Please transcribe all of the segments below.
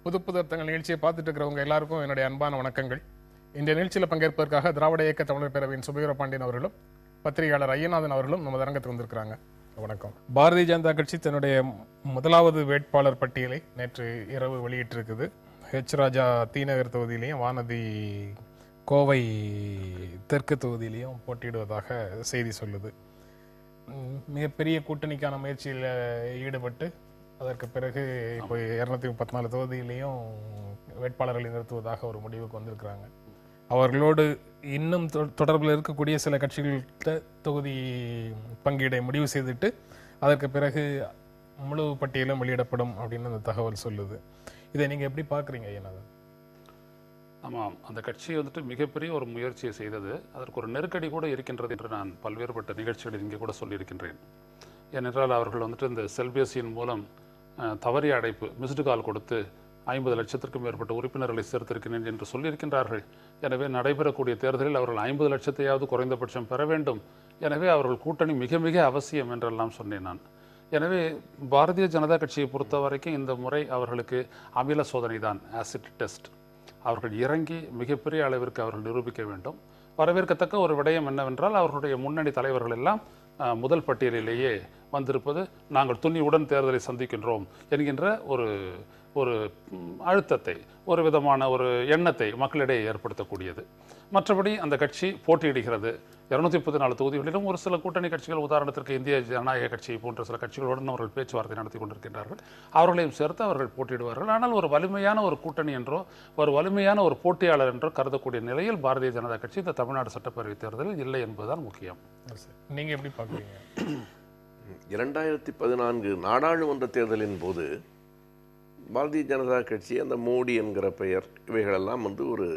புது புது அர்த்தங்கள் நிகழ்ச்சியை பார்த்துட்டு இருக்கிறவங்க எல்லாருக்கும் என்னுடைய அன்பான வணக்கங்கள். இந்த நிகழ்ச்சியில் பங்கேற்பதற்காக திராவிட இயக்க தமிழர் பேரவையின் சுபவீர பாண்டியன் அவர்களும் பத்திரிகையாளர் ஐயநாதன் அவர்களும் நம்ம அரங்கத்துக்கு வந்திருக்கிறாங்க. வணக்கம். பாரதிய ஜனதா கட்சி தன்னுடைய முதலாவது வேட்பாளர் பட்டியலை நேற்று இரவு வெளியிட்டிருக்குது. ஹெச் ராஜா தீநகர் தொகுதியிலையும் வானதி கோவை தெற்கு தொகுதியிலையும் போட்டியிடுவதாக செய்தி சொல்லுது. மிகப்பெரிய கூட்டணிக்கான முயற்சியில் ஈடுபட்டு அதற்கு பிறகு இப்போ 234 தொகுதியிலையும் வேட்பாளர்களை நிறுத்துவதாக ஒரு முடிவுக்கு வந்திருக்கிறாங்க. அவர்களோடு இன்னும் தொடர்பில் இருக்கக்கூடிய சில கட்சிகள்கிட்ட தொகுதி பங்கீடை முடிவு செய்துட்டு அதற்கு பிறகு முழு பட்டியலும் வெளியிடப்படும் அப்படின்னு அந்த தகவல் சொல்லுது. இதை நீங்க எப்படி பாக்குறீங்க ஐயநாதன்? ஆமாம், அந்த கட்சி மிகப்பெரிய ஒரு முயற்சியை செய்தது. அதற்கு ஒரு நெருக்கடி கூட இருக்கின்றது என்று நான் பல்வேறுபட்ட நிகழ்ச்சிகளில் இங்கே கூட சொல்லியிருக்கின்றேன். ஏனென்றால் அவர்கள் இந்த செல்பேசியின் மூலம் தவறிய அழைப்பு மிஸ்டு கால் கொடுத்து 50 லட்சத்திற்கும் மேற்பட்ட உறுப்பினர்களை சேர்த்திருக்கிறேன் என்று சொல்லியிருக்கின்றார்கள். எனவே நடைபெறக்கூடிய தேர்தலில் அவர்கள் 50 லட்சத்தையாவது குறைந்தபட்சம் பெற வேண்டும். எனவே அவர்கள் கூட்டணி மிக மிக அவசியம் என்றெல்லாம் சொன்னேன் நான். எனவே பாரதிய ஜனதா கட்சியை பொறுத்த வரைக்கும் இந்த முறை அவர்களுக்கு அமில சோதனை தான், ஆசிட் டெஸ்ட். அவர்கள் இறங்கி மிகப்பெரிய அளவிற்கு அவர்கள் நிரூபிக்க வேண்டும். வரவேற்கத்தக்க ஒரு விடயம் என்னவென்றால் அவர்களுடைய முன்னணி தலைவர்கள் எல்லாம் முதல் பட்டியலிலேயே வந்திருப்பது, நாங்கள் துணிவுடன் தேர்தலை சந்திக்கின்றோம் என்கின்ற ஒரு அழுத்தத்தை, ஒரு விதமான ஒரு எண்ணத்தை மக்களிடையே ஏற்படுத்தக்கூடியது. மற்றபடி அந்த கட்சி போட்டியிடுகிறது 234 தொகுதிகளிலும். ஒரு சில கூட்டணி கட்சிகள், உதாரணத்திற்கு இந்திய ஜனநாயக கட்சி போன்ற சில கட்சிகளுடன் அவர்கள் பேச்சுவார்த்தை நடத்தி கொண்டிருக்கின்றார்கள். அவர்களையும் சேர்த்து அவர்கள் போட்டியிடுவார்கள். ஆனால் ஒரு வலிமையான ஒரு கூட்டணி என்றோ ஒரு வலிமையான ஒரு போட்டியாளர் என்றோ கருதக்கூடிய நிலையில் பாரதிய ஜனதா கட்சி இந்த தமிழ்நாடு சட்டப்பேரவை தேர்தலில் இல்லை என்பதுதான் முக்கியம். நீங்க எப்படி பார்க்குறீங்க? 2014 நாடாளுமன்ற தேர்தலின் போது பாரதிய ஜனதா கட்சி அந்த மோடி என்கிற பெயர் இவைகளெல்லாம் ஒரு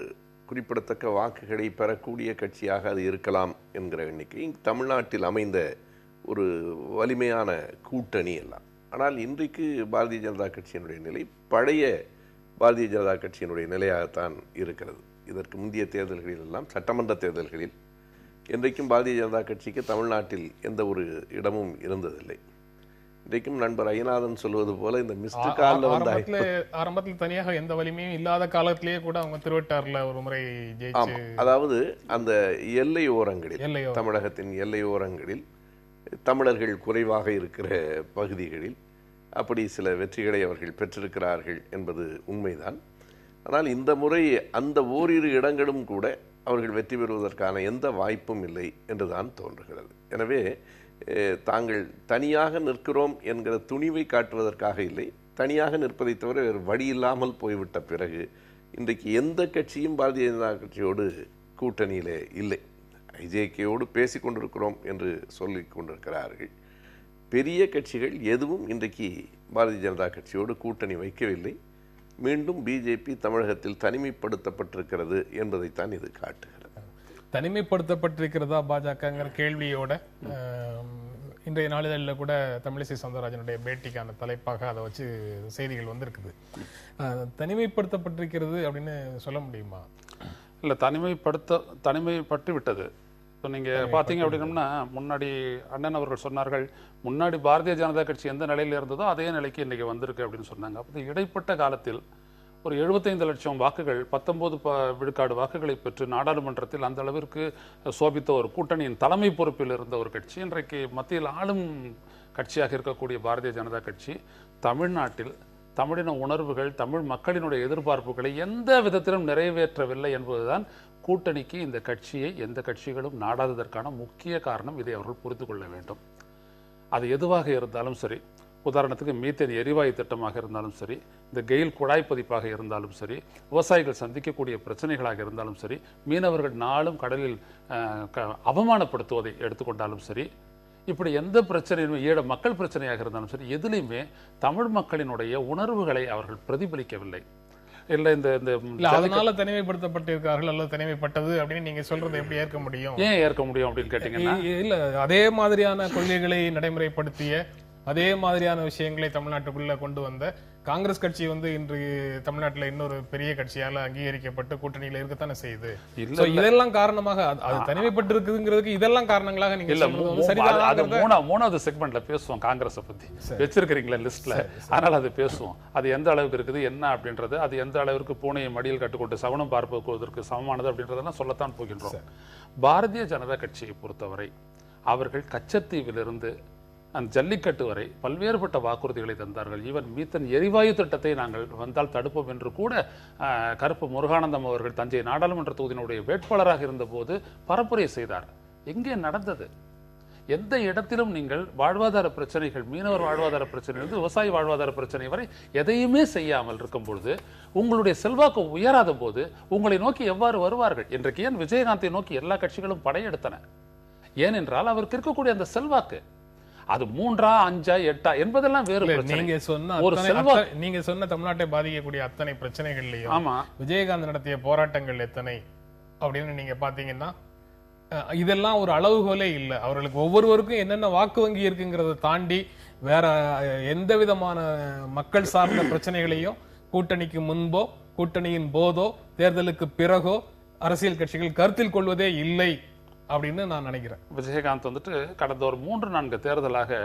குறிப்பிடத்தக்க வாக்குகளை பெறக்கூடிய கட்சியாக அது இருக்கலாம் என்கிற எண்ணிக்கை தமிழ்நாட்டில் அமைந்த ஒரு வலிமையான கூட்டணி எல்லாம். ஆனால் இன்றைக்கு பாரதிய ஜனதா கட்சியினுடைய நிலை பழைய பாரதிய ஜனதா கட்சியினுடைய நிலையாகத்தான் இருக்கிறது. இதற்கு முந்தைய தேர்தல்களில் எல்லாம், சட்டமன்ற தேர்தல்களில் இன்றைக்கும் பாரதிய ஜனதா கட்சிக்கு தமிழ்நாட்டில் எந்த ஒரு இடமும் இருந்ததில்லை. இன்றைக்கும் நண்பர் ஐயநாதன் சொல்வது போல இந்த மிஸ்டு கால்ல ஆரம்பத்தில் தனியாக எந்த வலிமையும் இல்லாத காலத்திலேயே கூட அவங்க திருவட்டாறுல ஒரு முறை ஜெயிச்சு, அதாவது அந்த எல்லை ஓரங்களில், தமிழகத்தின் எல்லை ஓரங்களில் தமிழர்கள் குறைவாக இருக்கிற பகுதிகளில் அப்படி சில வெற்றிகளை அவர்கள் பெற்றிருக்கிறார்கள் என்பது உண்மைதான். ஆனால் இந்த முறை அந்த ஓரிரு இடங்களும் கூட அவர்கள் வெற்றி பெறுவதற்கான எந்த வாய்ப்பும் இல்லை என்றுதான் தோன்றுகிறது. எனவே தாங்கள் தனியாக நிற்கிறோம் என்கிற துணிவை காட்டுவதற்காக இல்லை, தனியாக நிற்பதை தவிர வேறு வழி இல்லாமல் போய்விட்ட பிறகு இன்றைக்கு எந்த கட்சியும் பாரதிய ஜனதா கட்சியோடு கூட்டணியிலே இல்லை. ஐஜேகேயோடு பேசி கொண்டிருக்கிறோம் என்று சொல்லி கொண்டிருக்கிறார்கள். பெரிய கட்சிகள் எதுவும் இன்றைக்கு பாரதிய ஜனதா கட்சியோடு கூட்டணி வைக்கவில்லை. மீண்டும் பிஜேபி தமிழகத்தில் தனிமைப்படுத்தப்பட்டிருக்கிறது என்பதைத்தான் இது காட்டுகிறது. தனிமைப்படுத்தப்பட்டிருக்கிறதா பாஜகங்கிற கேள்வியோட இன்றைய நாளிதழில் கூட தமிழிசை சவுந்தரராஜனுடைய பேட்டிக்கான தலைப்பாக அதை வச்சு செய்திகள் வந்திருக்குது. தனிமைப்படுத்தப்பட்டிருக்கிறது அப்படின்னு சொல்ல முடியுமா? இல்லை, தனிமைப்பட்டு விட்டது. இப்போ நீங்கள் பார்த்தீங்க அப்படின்னம்னா, முன்னாடி அண்ணன் அவர்கள் சொன்னார்கள், முன்னாடி பாரதிய ஜனதா கட்சி எந்த நிலையில் இருந்ததோ அதே நிலைக்கு இன்றைக்கி வந்திருக்கு அப்படின்னு சொன்னாங்க. அப்போ இடைப்பட்ட காலத்தில் ஒரு 75 லட்சம் வாக்குகள், 19 விழுக்காடு வாக்குகளை பெற்று நாடாளுமன்றத்தில் அந்த அளவிற்கு சோபித்த ஒரு கூட்டணியின் தலைமை பொறுப்பில் இருந்த ஒரு கட்சி, இன்றைக்கு மத்தியில் ஆளும் கட்சியாக இருக்கக்கூடிய பாரதிய ஜனதா கட்சி தமிழ்நாட்டில் தமிழின உணர்வுகள், தமிழ் மக்களினுடைய எதிர்பார்ப்புகளை எந்த விதத்திலும் நிறைவேற்றவில்லை என்பதுதான் கூட்டணிக்கு இந்த கட்சியை எந்த கட்சிகளும் நாடாததற்கான முக்கிய காரணம். இதை அவர்கள் புரிந்து கொள்ள வேண்டும். அது எதுவாக இருந்தாலும் சரி, உதாரணத்துக்கு மீத்தேன் எரிவாயு திட்டமாக இருந்தாலும் சரி, இந்த கெயில் குழாய் பதிப்பாக இருந்தாலும் சரி, விவசாயிகள் சந்திக்கக்கூடிய பிரச்சனைகளாக இருந்தாலும் சரி, மீனவர்கள் நாளும் கடலில் அவமானப்படுத்துவதை எடுத்துக்கொண்டாலும் சரி, இப்படி எந்த பிரச்சனையுமே, ஈழ மக்கள் பிரச்சனையாக இருந்தாலும் சரி, எதுலையுமே தமிழ் மக்களினுடைய உணர்வுகளை அவர்கள் பிரதிபலிக்கவில்லை. இல்லை, அதனால தனிமைப்படுத்தப்பட்டிருக்கார்கள் அல்லது தனிமைப்பட்டது அப்படின்னு நீங்க சொல்றது எப்படி ஏற்க முடியும்? ஏன் ஏற்க முடியும் அப்படின்னு கேட்டீங்கன்னா, இல்ல அதே மாதிரியான கொள்கைகளை நடைமுறைப்படுத்திய அதே மாதிரியான விஷயங்களை தமிழ்நாட்டுக்குள்ள கொண்டு வந்த காங்கிரஸ் கட்சி வந்து இன்று தமிழ்நாட்டுல இன்னொரு பெரிய கட்சியால அங்கீகரிக்கப்பட்டு கூட்டணியில இருக்கத்தானே செய்யுது. So இதெல்லாம் காரணமாக அது தனிமைப்பட்டு இருக்குங்கிறதுக்கு இதெல்லாம் காரணங்களாக நீங்க சொல்றது வந்து சரிதான். மூணாவது செக்மெண்ட்ல பேசுவோம் காங்கிரஸ் பத்தி வச்சிருக்கீங்களா லிஸ்ட்ல, அதனால அது பேசுவோம். அது எந்த அளவுக்கு இருக்குது என்ன அப்படின்றது, அது எந்த அளவுக்கு பூனையை மடியில் கட்டுக்கொண்டு சவனம் பார்ப்பதற்கு சமமானது அப்படின்றதெல்லாம் சொல்லத்தான் போகின்றோம். பாரதிய ஜனதா கட்சியை பொறுத்தவரை அவர்கள் கச்சத்தீவிலிருந்து அந்த ஜல்லிக்கட்டு வரை பல்வேறுபட்ட வாக்குறுதிகளை தந்தார்கள். ஈவன் மீத்தன் எரிவாயு திட்டத்தை நாங்கள் வந்தால் தடுப்போம் என்று கூட கருப்பு முருகானந்தம் அவர்கள் தஞ்சை நாடாளுமன்ற தொகுதியினுடைய வேட்பாளராக இருந்தபோது பரப்புரை செய்தார். எங்கே நடந்தது? எந்த இடத்திலும் நீங்கள் வாழ்வாதார பிரச்சனைகள், மீனவர் வாழ்வாதார பிரச்சனையிலிருந்து விவசாய வாழ்வாதார பிரச்சனை வரை எதையுமே செய்யாமல் இருக்கும் பொழுது, உங்களுடைய செல்வாக்கு உயராத போது உங்களை நோக்கி எவ்வாறு வருவார்கள்? இன்றைக்கு ஏன் விஜயகாந்தை நோக்கி எல்லா கட்சிகளும் படையெடுத்தன? ஏனென்றால் அவருக்கு இருக்கக்கூடிய அந்த செல்வாக்கு அது 3, 5, 8 என்பதெல்லாம் வேறு. நீங்க சொன்ன தமிழ்நாட்டை பாதிக்கக்கூடிய அத்தனை பிரச்சனைகள்லயும் ஆமா விஜயகாந்த் நடத்திய போராட்டங்கள் எத்தனை அப்படின்னு நீங்க பாத்தீங்கன்னா இதெல்லாம் ஒரு அளவுகோலே இல்லை. அவர்களுக்கு ஒவ்வொருவருக்கும் என்னென்ன வாக்கு வங்கி இருக்குங்கிறத தாண்டி வேற எந்த விதமான மக்கள் சார்ந்த பிரச்சனைகளையும் கூட்டணிக்கு முன்போ கூட்டணியின் போதோ தேர்தலுக்கு பிறகோ அரசியல் கட்சிகள் கருத்தில் கொள்வதே இல்லை அப்படின்னு நான் நினைக்கிறேன். விஜயகாந்த் வந்துட்டு கடந்த ஒரு 3-4 தேர்தலாக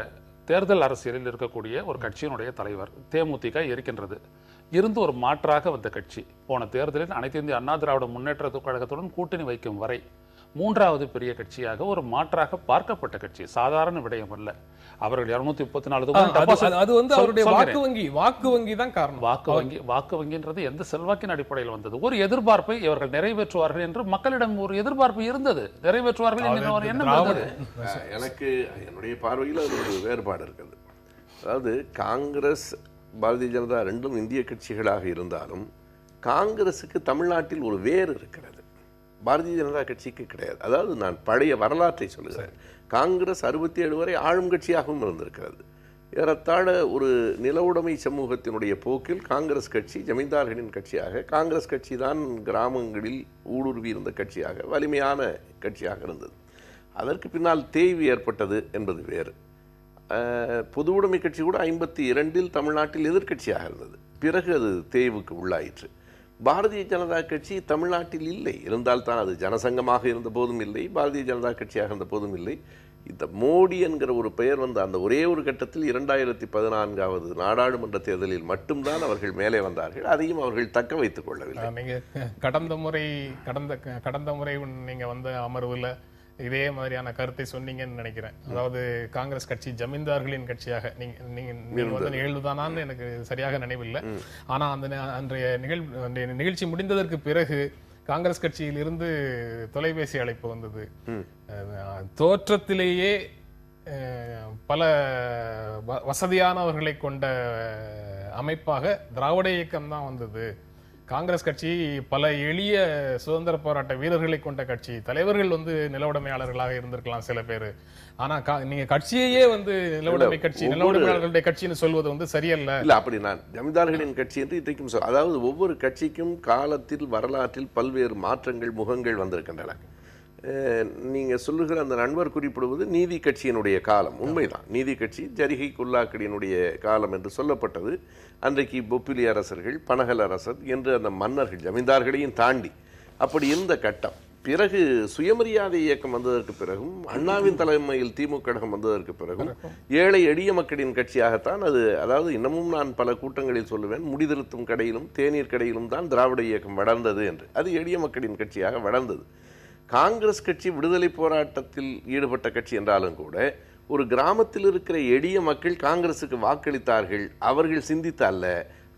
தேர்தல் அரசியலில் இருக்கக்கூடிய ஒரு கட்சியினுடைய தலைவர். தேமுதிக இருக்கின்றது, இருந்து ஒரு மாற்றாக வந்த கட்சி. போன தேர்தலில் அனைத்து இந்திய அண்ணா திராவிட முன்னேற்ற கழகத்துடன் கூட்டணி வைக்கும் வரை 3வது பெரிய கட்சியாக ஒரு மாற்றாக பார்க்கப்பட்ட கட்சி. சாதாரண விடயம் அல்ல. அவர்கள் 234 அது வந்து அவருடைய வாக்கு வங்கி தான் காரணம். வாக்கு வங்கின்றது எந்த செல்வாக்கின் அடிப்படையில் வந்தது? ஒரு எதிர்பார்ப்பை இவர்கள் நிறைவேற்றுவார்கள் என்று மக்களிடம் ஒரு எதிர்பார்ப்பு இருந்தது. நிறைவேற்றுவார்கள் எனக்கு என்னுடைய பார்வையில் அது ஒரு வேறுபாடு இருக்கிறது. அதாவது காங்கிரஸ் பாரதிய ஜனதா ரெண்டும் இந்திய கட்சிகளாக இருந்தாலும் காங்கிரசுக்கு தமிழ்நாட்டில் ஒரு வேறு இருக்கிறது, பாரதிய ஜனதா கட்சிக்கு கிடையாது. அதாவது நான் பழைய வரலாற்றை சொல்லுகிறேன். காங்கிரஸ் 67 வரை ஆளும் கட்சியாகவும் இருந்திருக்கிறது. ஏறத்தாழ ஒரு நிலவுடைமை சமூகத்தினுடைய போக்கில் காங்கிரஸ் கட்சி ஜமீன்தார்களின் கட்சியாக, காங்கிரஸ் கட்சி தான் கிராமங்களில் ஊடுருவி இருந்த கட்சியாக, வலிமையான கட்சியாக இருந்தது. அதற்கு பின்னால் தேய்வு ஏற்பட்டது என்பது வேறு. பொது உடைமை கட்சி கூட 52 தமிழ்நாட்டில் எதிர்கட்சியாக இருந்தது. பிறகு அது தேய்வுக்கு உள்ளாயிற்று. பாரதிய ஜனதா கட்சி தமிழ்நாட்டில் இல்லை, இருந்தால்தான் அது ஜனசங்கமாக இருந்த போதும் இல்லை, பாரதிய ஜனதா கட்சியாக இருந்த போதும் இல்லை. இந்த மோடி என்கிற ஒரு பெயர் வந்த அந்த ஒரே ஒரு கட்டத்தில் 2014வது நாடாளுமன்ற தேர்தலில் மட்டும்தான் அவர்கள் மேலே வந்தார்கள். அதையும் அவர்கள் தக்க வைத்துக் கொள்ளவில்லை. நீங்க கடந்த முறை நீங்க வந்த அமர்வுல இதே மாதிரியான கருத்தை சொன்னீங்கன்னு நினைக்கிறேன். அதாவது காங்கிரஸ் கட்சி ஜமீன்தார்களின் கட்சியாக நீங்க வந்து நிகழ்வுதானான்னு எனக்கு சரியாக நினைவில்லை. ஆனா அந்த அன்றைய நிகழ்ச்சி முடிந்ததற்கு பிறகு காங்கிரஸ் கட்சியில் இருந்து தொலைபேசி அழைப்பு வந்தது. தோற்றத்திலேயே பல வசதியானவர்களை கொண்ட அமைப்பாக திராவிட இயக்கம் தான் வந்தது. காங்கிரஸ் கட்சி பல எளிய சுதந்திர போராட்ட வீரர்களை கொண்ட கட்சி, தலைவர்கள் வந்து நிலவுடைமையாளர்களாக இருந்திருக்கலாம் சில பேர். ஆனா நீங்க கட்சியையே வந்து நிலவுடைமையாளர்களுடைய கட்சின்னு சொல்வது வந்து சரியல்ல. இல்ல, அப்படி நான் ஜமீன்தார்களின் கட்சி என்று இன்றைக்கும் அதாவது ஒவ்வொரு கட்சிக்கும் காலத்தில் வரலாற்றில் பல்வேறு மாற்றங்கள் முகங்கள் வந்திருக்கின்றன. நீங்க சொல்லுகிற அந்த நண்பர் குறிப்பிடுவது நீதி கட்சியினுடைய காலம். உண்மைதான், நீதி கட்சி ஜரிகை குல்லாக்கடியினுடைய காலம் என்று சொல்லப்பட்டது. அன்றைக்கு பொப்பிலி அரசர்கள், பனகல் அரசர் என்று அந்த மன்னர்கள் ஜமீன்தார்களையும் தாண்டி அப்படி இருந்த கட்டம். பிறகு சுயமரியாதை இயக்கம் வந்ததற்கு பிறகும், அண்ணாவின் தலைமையில் திமுக கழகம் வந்ததற்கு பிறகும் ஏழை எளிய மக்களின் கட்சியாகத்தான் அது. அதாவது இன்னமும் நான் பல கூட்டங்களில் சொல்லுவேன், முடிதிருத்தும் கடையிலும் தேநீர் கடையிலும் தான் திராவிட இயக்கம் வளர்ந்தது என்று. அது எளிய மக்களின் கட்சியாக வளர்ந்தது. காங்கிரஸ் கட்சி விடுதலை போராட்டத்தில் ஈடுபட்ட கட்சி என்றாலும் கூட ஒரு கிராமத்தில் இருக்கிற எளிய மக்கள் காங்கிரசுக்கு வாக்களித்தார்கள். அவர்கள் சிந்தித்த அல்ல,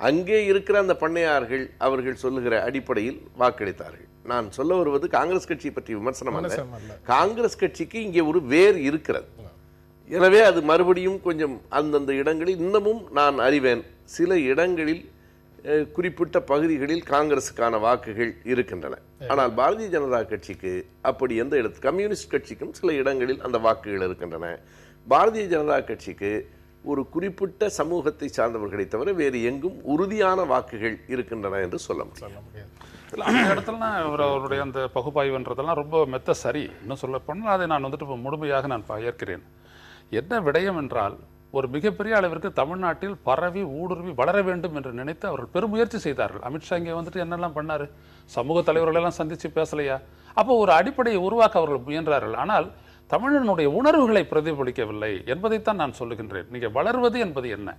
அங்கே இருக்கிற அந்த பண்ணையார்கள் அவர்கள் சொல்லுகிற அடிப்படையில் வாக்களித்தார்கள். நான் சொல்ல வருவது காங்கிரஸ் கட்சியை பற்றி விமர்சனம் அல்ல. காங்கிரஸ் கட்சிக்கு இங்கே ஒரு வேர் இருக்கிறது. எனவே அது மறுபடியும் கொஞ்சம் அந்தந்த இடங்களில் இன்னமும் நான் அறிவேன், சில இடங்களில் குறிப்பிட்ட பகுதிகளில் காங்கிரசுக்கான வாக்குகள் இருக்கின்றன. ஆனால் பாரதிய ஜனதா கட்சிக்கு அப்படி எந்த இடத்து, கம்யூனிஸ்ட் கட்சிக்கும் சில இடங்களில் அந்த வாக்குகள் இருக்கின்றன. பாரதிய ஜனதா கட்சிக்கு ஒரு குறிப்பிட்ட சமூகத்தை சார்ந்தவர்களை தவிர வேறு எங்கும் உறுதியான வாக்குகள் இருக்கின்றன என்று சொல்ல முடியும். அந்த இடத்துல அவருடைய அந்த பகுப்பாய்வுன்றதெல்லாம் ரொம்ப மெத்த சரி. இன்னும் சொல்ல போனால் அதை நான் வந்துட்டு முழுமையாக நான் ஏற்கிறேன். என்ன விடயம் என்றால், ஒரு மிகப்பெரிய அளவிற்கு தமிழ்நாட்டில் பரவி ஊடுருவி வளர வேண்டும் என்று நினைத்து அவர்கள் பெருமுயற்சி செய்தார்கள். அமித்ஷா இங்கே வந்துட்டு என்னெல்லாம் பண்ணாரு, சமூக தலைவர்களெல்லாம் சந்திச்சு பேசலையா? அப்போ ஒரு அடிப்படையை உருவாக்க அவர்கள் முயன்றார்கள். ஆனால் தமிழனுடைய உணர்வுகளை பிரதிபலிக்கவில்லை என்பதைத்தான் நான் சொல்லுகின்றேன். நீங்க வளர்வது என்பது என்ன?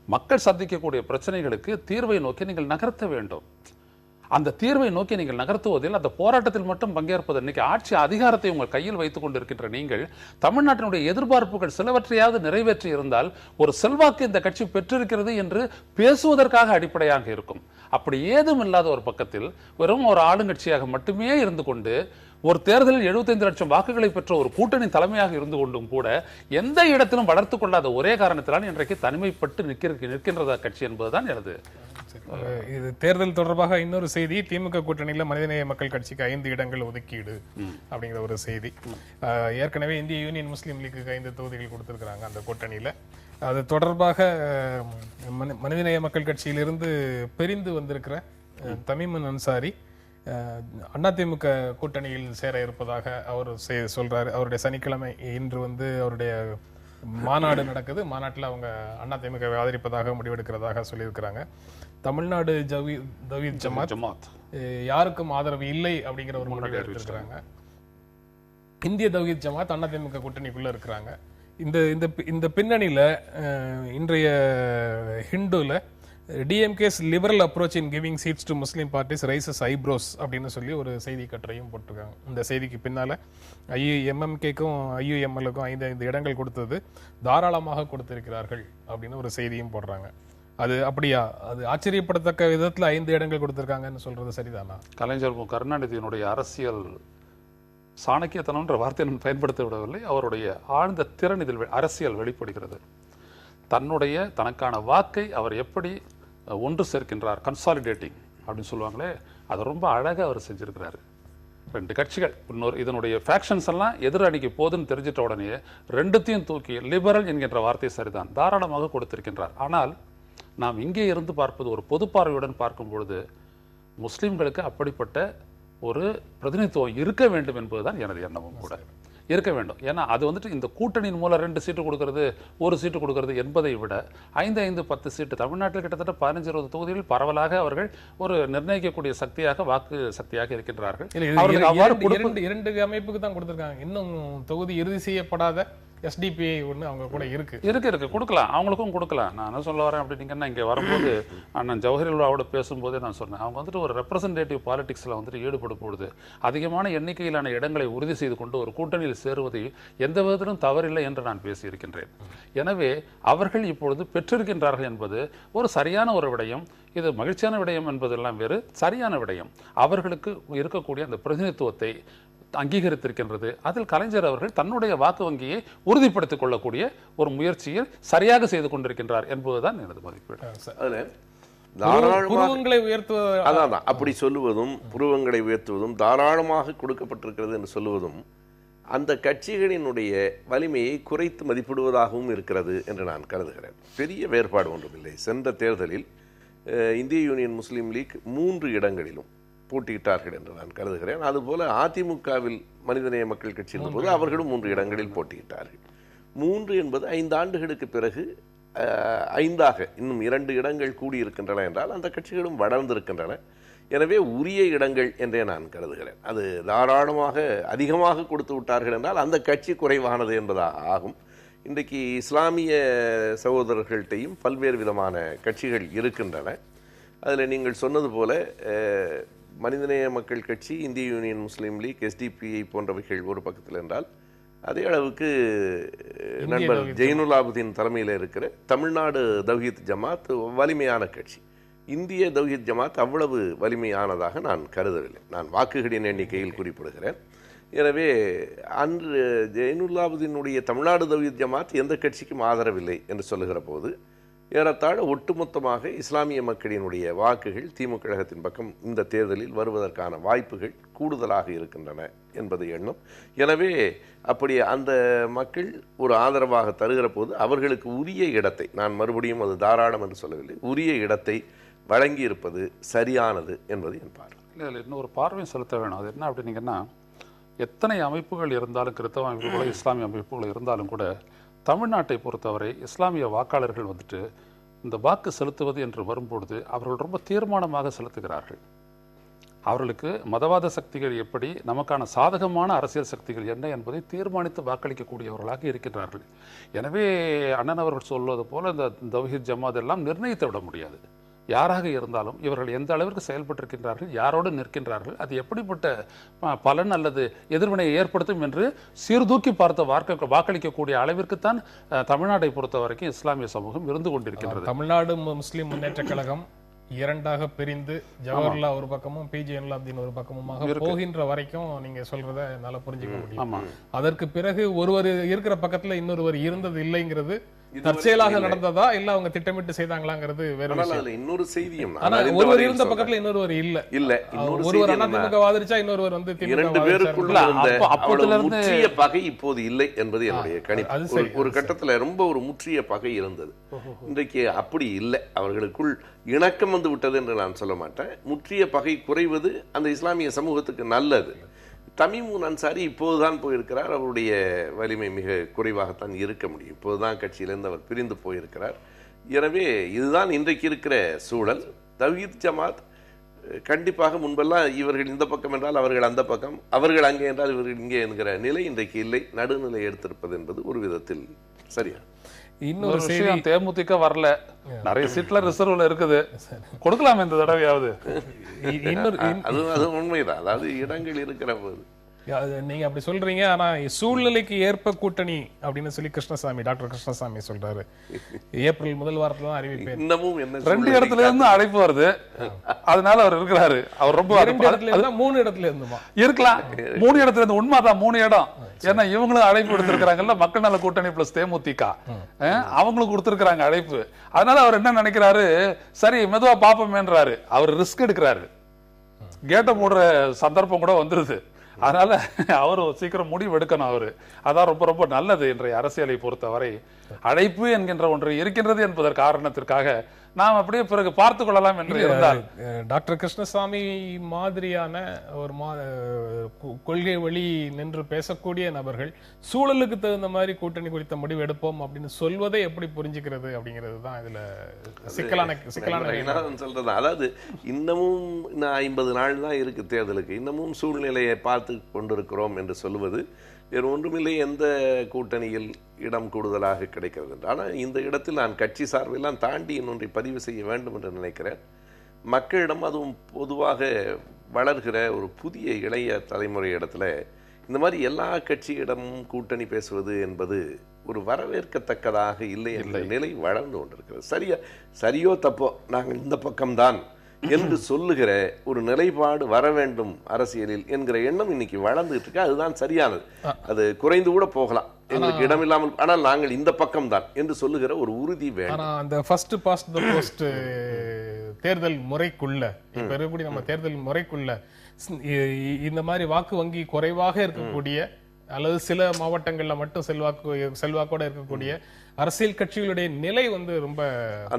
மக்கள் சந்திக்கக்கூடிய பிரச்சனைகளுக்கு தீர்வை நோக்கி நீங்கள் நகர்த்த வேண்டும். அந்த தீர்வை நோக்கி நீங்கள் நகர்த்துவதில், அந்த போராட்டத்தில் மட்டும் பங்கேற்பது, இன்னைக்கு ஆட்சி அதிகாரத்தை உங்கள் கையில் வைத்துக் கொண்டிருக்கின்ற நீங்கள் தமிழ்நாட்டினுடைய எதிர்பார்ப்புகள் சிலவற்றையாவது நிறைவேற்றி இருந்தால் ஒரு செல்வாக்கு இந்த கட்சி பெற்றிருக்கிறது என்று பேசுவதற்காக அடிப்படையாக இருக்கும். அப்படி ஏதும் இல்லாத ஒரு பக்கத்தில் வெறும் ஒரு ஆளுங்கட்சியாக மட்டுமே இருந்து கொண்டு, ஒரு தேர்தலில் 75 லட்சம் வாக்குகளை பெற்ற ஒரு கூட்டணி தலைமையாக இருந்து கொண்டும் கூட எந்த இடத்திலும் வளர்த்துக் கொள்ளாத ஒரே காரணத்தினால் இன்றைக்கு தனிமைப்பட்டு நிற்கின்றதா கட்சி என்பதுதான் எனது. இது தேர்தல் தொடர்பாக இன்னொரு செய்தி, திமுக கூட்டணியில மனிதநேய மக்கள் கட்சிக்கு 5 இடங்கள் ஒதுக்கீடு அப்படிங்கிற ஒரு செய்தி. ஏற்கனவே இந்திய யூனியன் முஸ்லீம் லீக்குக்கு 5 தொகுதிகள் கொடுத்திருக்கிறாங்க அந்த கூட்டணியில. அது தொடர்பாக மனிதநேய மக்கள் கட்சியிலிருந்து பிரிந்து வந்திருக்கிற தமீமுன் அன்சாரி அதிமுக கூட்டணியில் சேர இருப்பதாக அவர் சொல்றாரு. அவருடைய சனிக்கிழமை இன்று அவருடைய மாநாடு நடக்குது. மாநாட்டில் அவங்க அதிமுகவை ஆதரிப்பதாக முடிவெடுக்கிறதாக சொல்லியிருக்கிறாங்க. தமிழ்நாடு தவ்ஹீத் ஜமாத் யாருக்கும் ஆதரவு இல்லை அப்படிங்கிற ஒரு முடிவு எடுத்திருக்கிறாங்க. இந்திய தவ்ஹீத் ஜமாத் அதிமுக கூட்டணிக்குள்ள இருக்கிறாங்க. இந்த பின்னணியில இன்றைய ஹிந்துல DMK's liberal approach in giving seats to Muslim parties raises eyebrows அப்படின்னு சொல்லி ஒரு செய்தி கட்டுரையும் போட்டிருக்காங்க. இந்த செய்திக்கு பின்னால எம்எம்கேக்கும் ஐயுஎம்எல்லுக்கும் 5 இடங்கள் கொடுத்தது தாராளமாக கொடுத்திருக்கிறார்கள் அப்படின்னு ஒரு செய்தியும் போடுறாங்க. அது அப்படியா? அது ஆச்சரியப்படத்தக்க விதத்துல 5 இடங்கள் கொடுத்திருக்காங்கன்னு சொல்றது சரிதானா? கலைஞர் கருணாநிதியினுடைய அரசியல் சாணக்கியத்தனம்ன்ற வார்த்தையை நான் பயன்படுத்த விடவில்லை. அவருடைய ஆழ்ந்த திறன் இதில் அரசியல் வெளிப்படுகிறது. தனக்கான வாக்கை அவர் எப்படி ஒன்று சேர்க்கின்றார், கன்சாலிடேட்டிங் அப்படின்னு சொல்லுவாங்களே, அதை ரொம்ப அழகாக அவர் செஞ்சிருக்கிறாரு. 2 கட்சிகள் இதனுடைய ஃபேக்ஷன்ஸ் எல்லாம் எதிர் அணிக்கு போதுன்னு தெரிஞ்சிட்ட உடனே 2த்தையும் தூக்கி லிபரல் என்கின்ற வார்த்தை சரிதான் தாராளமாக கொடுத்திருக்கின்றார். ஆனால் நாம் இங்கே இருந்து பார்ப்பது, ஒரு பொது பார்வையுடன் பார்க்கும் பொழுது முஸ்லிம்களுக்கு அப்படிப்பட்ட ஒரு பிரதிநிதித்துவம் இருக்க வேண்டும் என்பதுதான் எனது எண்ணமும் கூட. இருக்க வேண்டும். ஏன்னா அது இந்த கூட்டணியின் மூலம் 2 சீட்டு கொடுக்கறது, 1 சீட்டு கொடுக்கறது என்பதை விட 5, 10 சீட்டு தமிழ்நாட்டில் கிட்டத்தட்ட 15-20 தொகுதிகளில் பரவலாக அவர்கள் ஒரு நிர்ணயிக்கக்கூடிய சக்தியாக, வாக்கு சக்தியாக இருக்கின்றார்கள். 2 அமைப்புக்கு தான் கொடுத்திருக்காங்க. இன்னும் தொகுதி இறுதி செய்யப்படாத எஸ்டிபிஐ ஒன்று அவங்க கூட இருக்கு கொடுக்கலாம், அவங்களுக்கும் கொடுக்கலாம். நான் என்ன சொல்ல வரேன் அப்படின்னா, இங்கே வரும்போது அண்ணன் ஜவஹர்லாவோட பேசும்போதே நான் சொன்னேன், அவங்க ஒரு ரெப்ரசன்டேட்டிவ் பாலிடிக்ஸில் ஈடுபடும் பொழுது அதிகமான எண்ணிக்கையிலான இடங்களை உறுதி செய்து கொண்டு ஒரு கூட்டணியில் சேருவதை எந்த விதத்திலும் தவறில்லை என்று நான் பேசியிருக்கின்றேன். எனவே அவர்கள் இப்பொழுது பெற்றிருக்கின்றார்கள் என்பது ஒரு சரியான ஒரு விடயம். இது மகிழ்ச்சியான விடயம் என்பதெல்லாம் வேறு. சரியான விடயம் அவர்களுக்கு இருக்கக்கூடிய அந்த பிரதிநிதித்துவத்தை அங்கீகரித்திருக்கின்றது. அதில் கலைஞர் அவர்கள் தன்னுடைய வாக்கு வங்கியை உறுதிப்படுத்திக் கொள்ளக்கூடிய ஒரு முயற்சியில் சரியாக செய்து கொண்டிருக்கின்றார் என்பதுதான் எனது மதிப்பீடு. அப்படி சொல்லுவதும், புருவங்களை உயர்த்துவதும், தாராளமாக கொடுக்கப்பட்டிருக்கிறது என்று சொல்லுவதும் அந்த கட்சிகளினுடைய வலிமையை குறைத்து மதிப்பிடுவதாகவும் இருக்கிறது என்று நான் கருதுகிறேன். பெரிய வேறுபாடு ஒன்றுமில்லை. சென்ற தேர்தலில் இந்திய யூனியன் முஸ்லீம் லீக் 3 இடங்களிலும் போட்டியிட்டார்கள் என்று நான் கருதுகிறேன். அதுபோல அதிமுகவில் மனிதநேய மக்கள் கட்சி இருந்தபோது அவர்களும் 3 இடங்களில் போட்டியிட்டார்கள். 3 என்பது 5 ஆண்டுகளுக்கு பிறகு 5ஆக இன்னும் 2 இடங்கள் கூடியிருக்கின்றன என்றால் அந்த கட்சிகளும் வளர்ந்திருக்கின்றன. எனவே உரிய இடங்கள் என்றே நான் கருதுகிறேன். அது தாராளமாக அதிகமாக கொடுத்து விட்டார்கள் என்றால் அந்த கட்சி குறைவானது என்பதாக ஆகும். இன்றைக்கு இஸ்லாமிய சகோதரர்கள்ட்டையும் பல்வேறு விதமான கட்சிகள் இருக்கின்றன. அதில் நீங்கள் சொன்னது போல மனிதநேய மக்கள் கட்சி, இந்திய யூனியன் முஸ்லீம் லீக், எஸ்டிபிஐ போன்றவைகள் ஒரு பக்கத்தில் என்றால், அதே அளவுக்கு நண்பர் ஜெயினுலாபுதீன் தலைமையில் இருக்கிற தமிழ்நாடு தவ்ஹீத் ஜமாத் வலிமையான கட்சி. இந்திய தவ்ஹீத் ஜமாத் அவ்வளவு வலிமையானதாக நான் கருதவில்லை. நான் வாக்குகளின் எண்ணிக்கையில் குறிப்பிடுகிறேன். எனவே அன்று ஜெயினுலாபுதீனுடைய தமிழ்நாடு தவ்ஹீத் ஜமாத் எந்த கட்சிக்கும் ஆதரவில்லை என்று சொல்லுகிற போது ஏறத்தாழ ஒட்டுமொத்தமாக இஸ்லாமிய மக்களினுடைய வாக்குகள் திமுக கழகத்தின் பக்கம் இந்த தேர்தலில் வருவதற்கான வாய்ப்புகள் கூடுதலாக இருக்கின்றன என்பது எண்ணம். எனவே அப்படி அந்த மக்கள் ஒரு ஆதரவாக தருகிற போது அவர்களுக்கு உரிய இடத்தை, நான் மறுபடியும் அது தாராளம் என்று சொல்லவில்லை, உரிய இடத்தை வழங்கி இருப்பது சரியானது என்பது என் பார்வை. இல்லை, இன்னொரு பார்வையும் செலுத்த வேணும். அது என்ன அப்படின்னீங்கன்னா, எத்தனை அமைப்புகள் இருந்தாலும், கிறிஸ்தவ அமைப்புகளோ இஸ்லாமிய அமைப்புகளோ இருந்தாலும் கூட தமிழ்நாட்டை பொறுத்தவரை இஸ்லாமிய வாக்காளர்கள் வந்துட்டு இந்த வாக்கு செலுத்துவது என்று வரும்பொழுது அவர்கள் ரொம்ப தீர்மானமாக செலுத்துகிறார்கள். அவர்களுக்கு மதவாத சக்திகள் எப்படி, நமக்கான சாதகமான அரசியல் சக்திகள் என்ன என்பதை தீர்மானித்து வாக்களிக்கக்கூடியவர்களாக இருக்கின்றார்கள். எனவே அண்ணன் அவர்கள் சொல்வது போல இந்த தௌஹீத் ஜமாத் எல்லாம் நிர்ணயித்து விட முடியாது. யாராக இருந்தாலும் இவர்கள் எந்த அளவிற்கு செயல்பட்டிருக்கின்றார்கள், யாரோடு நிற்கின்றார்கள், அது எப்படிப்பட்ட பலன் அல்லது எதிர்வினையை ஏற்படுத்தும் என்று சீர்தூக்கி பார்த்து வாக்களிக்கக்கூடிய அளவிற்குத்தான் தமிழ்நாட்டை பொறுத்த வரைக்கும் இஸ்லாமிய சமூகம் இருந்து கொண்டிருக்கின்றது. தமிழ்நாடு முஸ்லிம் முன்னேற்ற கழகம் இரண்டாக பிரிந்து ஜவஹர்லால் ஒரு பக்கமும் பிஜே அல்லாதீன் ஒரு பக்கமுமாக போகின்ற வரைக்கும் நீங்க சொல்றத என்னால புரிஞ்சுக்க முடியும். அதற்கு பிறகு ஒருவர் இருக்கிற பக்கத்துல இன்னொருவர் இருந்தது இல்லைங்கிறது தற்செயலாக நடந்ததா இல்ல அவங்க திட்டமிட்டு செய்தாங்களாங்கிறது வேற விஷயம். இன்னொரு செய்தியும் ஒருவர் இருந்த பக்கத்துல இன்னொருவர் இல்ல ஒருவர் அதிமுக வாதிச்சா இன்னொருவர் வந்து இரண்டு பேருக்குள்ள முற்றிய பகை இப்போது இல்லை என்பது என்னுடைய கணிப்பு. ஒரு கட்டத்துல ரொம்ப ஒரு முற்றிய பகை இருந்தது. இன்றைக்கு அப்படி இல்லை. அவர்களுக்குள் இணக்கம் வந்து விட்டது என்று நான் சொல்ல மாட்டேன். முற்றிய பகை குறைவது அந்த இஸ்லாமிய சமூகத்துக்கு நல்லது. தமீமுன் அன்சாரி இப்போதுதான் போயிருக்கிறார். அவருடைய வலிமை மிக குறைவாகத்தான் இருக்க முடியும். இப்போதுதான் கட்சியிலிருந்து அவர் பிரிந்து போயிருக்கிறார். எனவே இதுதான் இன்றைக்கு இருக்கிற சூழல். தௌஹீத் ஜமாத் கண்டிப்பாக முன்பெல்லாம் இவர்கள் இந்த பக்கம் என்றால் அவர்கள் அந்த பக்கம், அவர்கள் அங்கே என்றால் இவர்கள் இங்கே என்கிற நிலை இன்றைக்கு இல்லை. நடுநிலை எடுத்திருப்பது என்பது ஒரு விதத்தில் சரியா. இன்னொரு விஷயம், தேமுதிக வரல, நிறைய சீட்ல ரிசர்வ்ல இருக்குது, கொடுக்கலாம் இந்த தடவையாவது. அது உண்மைதான். அதாவது இடங்கள் இருக்கிற போது நீங்க அப்படி சொல்றீங்க. ஆனா சூழ்நிலைக்கு ஏற்ப கூட்டணி அப்படின்னு சொல்லி டாக்டர் கிருஷ்ணசாமி சொல்றாரு. ஏப்ரல் முதல் வாரத்துல தான் அறிவிப்பேன். இன்னமும் என்ன 2 இடத்துல இருந்து அழைப்பு வருது, அதனால அவர் இருக்கிறாரு. அவர் ரொம்ப 2 இடத்துல இருந்தா 3 இடத்துல இருந்துமா இருக்கலாம். 3 இடத்துல இருந்து உண்மைதான், 3 இடம். ஏன்னா இவங்களும் அழைப்பு கொடுத்திருக்கிறாங்கல்ல, மக்கள் நல கூட்டணி பிளஸ் தேமுதிக, அவங்களுக்கு கொடுத்திருக்கிறாங்க அழைப்பு. அதனால அவர் என்ன நினைக்கிறாரு, சரி மெதுவா பாப்போமேன்றாரு. அவர் ரிஸ்க் எடுக்கிறாரு. கேட்ட போடுற சந்தர்ப்பம் கூட வந்துருது. அதனால அவரு சீக்கிரம் முடிவு எடுக்கணும். அவரு அதான் ரொம்ப ரொம்ப நல்லது. இன்றைய அரசியலை பொறுத்தவரை அழைப்பு என்கின்ற ஒன்று இருக்கின்றது என்பதற்கு காரணத்திற்காக நாம் அப்படியே பிறகு பார்த்து கொள்ளலாம் என்று இருந்தார். டாக்டர் கிருஷ்ணசாமி மாதிரியான ஒரு கொள்கை வழி நின்று பேசக்கூடிய நபர்கள் சூழலுக்கு தகுந்த மாதிரி கூட்டணி குறித்த முடிவு எடுப்போம் அப்படின்னு சொல்வதை எப்படி புரிஞ்சுக்கிறது அப்படிங்கிறது தான் இதுல சிக்கலான சொல்றது. அதாவது இன்னமும் 50 நாள் தான் இருக்கு தேர்தலுக்கு, இன்னமும் சூழ்நிலையை பார்த்து கொண்டிருக்கிறோம் என்று சொல்லுவது வேறு ஒன்றுமில்லை. எந்த கூட்டணியில் இடம் கூடுதலாக கிடைக்கிறது என்று. ஆனால் இந்த இடத்தில் நான் கட்சி சார்பெல்லாம் தாண்டி இன்னொன்றை பதிவு செய்ய வேண்டும் என்று நினைக்கிறேன். மக்களிடம், அதுவும் பொதுவாக வளர்கிற ஒரு புதிய இளைய தலைமுறை இடத்துல இந்த மாதிரி எல்லா கட்சியிடமும் கூட்டணி பேசுவது என்பது ஒரு வரவேற்கத்தக்கதாக இல்லை என்ற நிலை வளர்ந்து கொண்டிருக்கிறது. சரியோ தப்போ நாங்கள் இந்த பக்கம்தான் என்று சொல்லுகிற ஒரு நிலைப்பாடு வர வேண்டும் அரசியலில் என்கிற எண்ணம் இன்னைக்கு வளர்ந்துட்டு இருக்கு. அதுதான் சரியானது. அது குறைந்து கூட போகலாம், எங்களுக்கு இடம் இல்லாமல், ஆனால் நாங்கள் இந்த பக்கம் தான் என்று சொல்லுகிற ஒரு உறுதி வேணும். அந்த ஃபர்ஸ்ட் பாஸ்ட் தி போஸ்ட் தேர்தல் முறைக்குள்ள, இப்ப இருக்கக்கூடிய நம்ம தேர்தல் முறைக்குள்ள இந்த மாதிரி வாக்கு வங்கி குறைவாக இருக்கக்கூடிய அல்லது சில மாவட்டங்கள்ல மட்டும் செல்வாக்கோட இருக்கக்கூடிய அரசியல் கட்சிகளுடைய நிலை வந்து ரொம்ப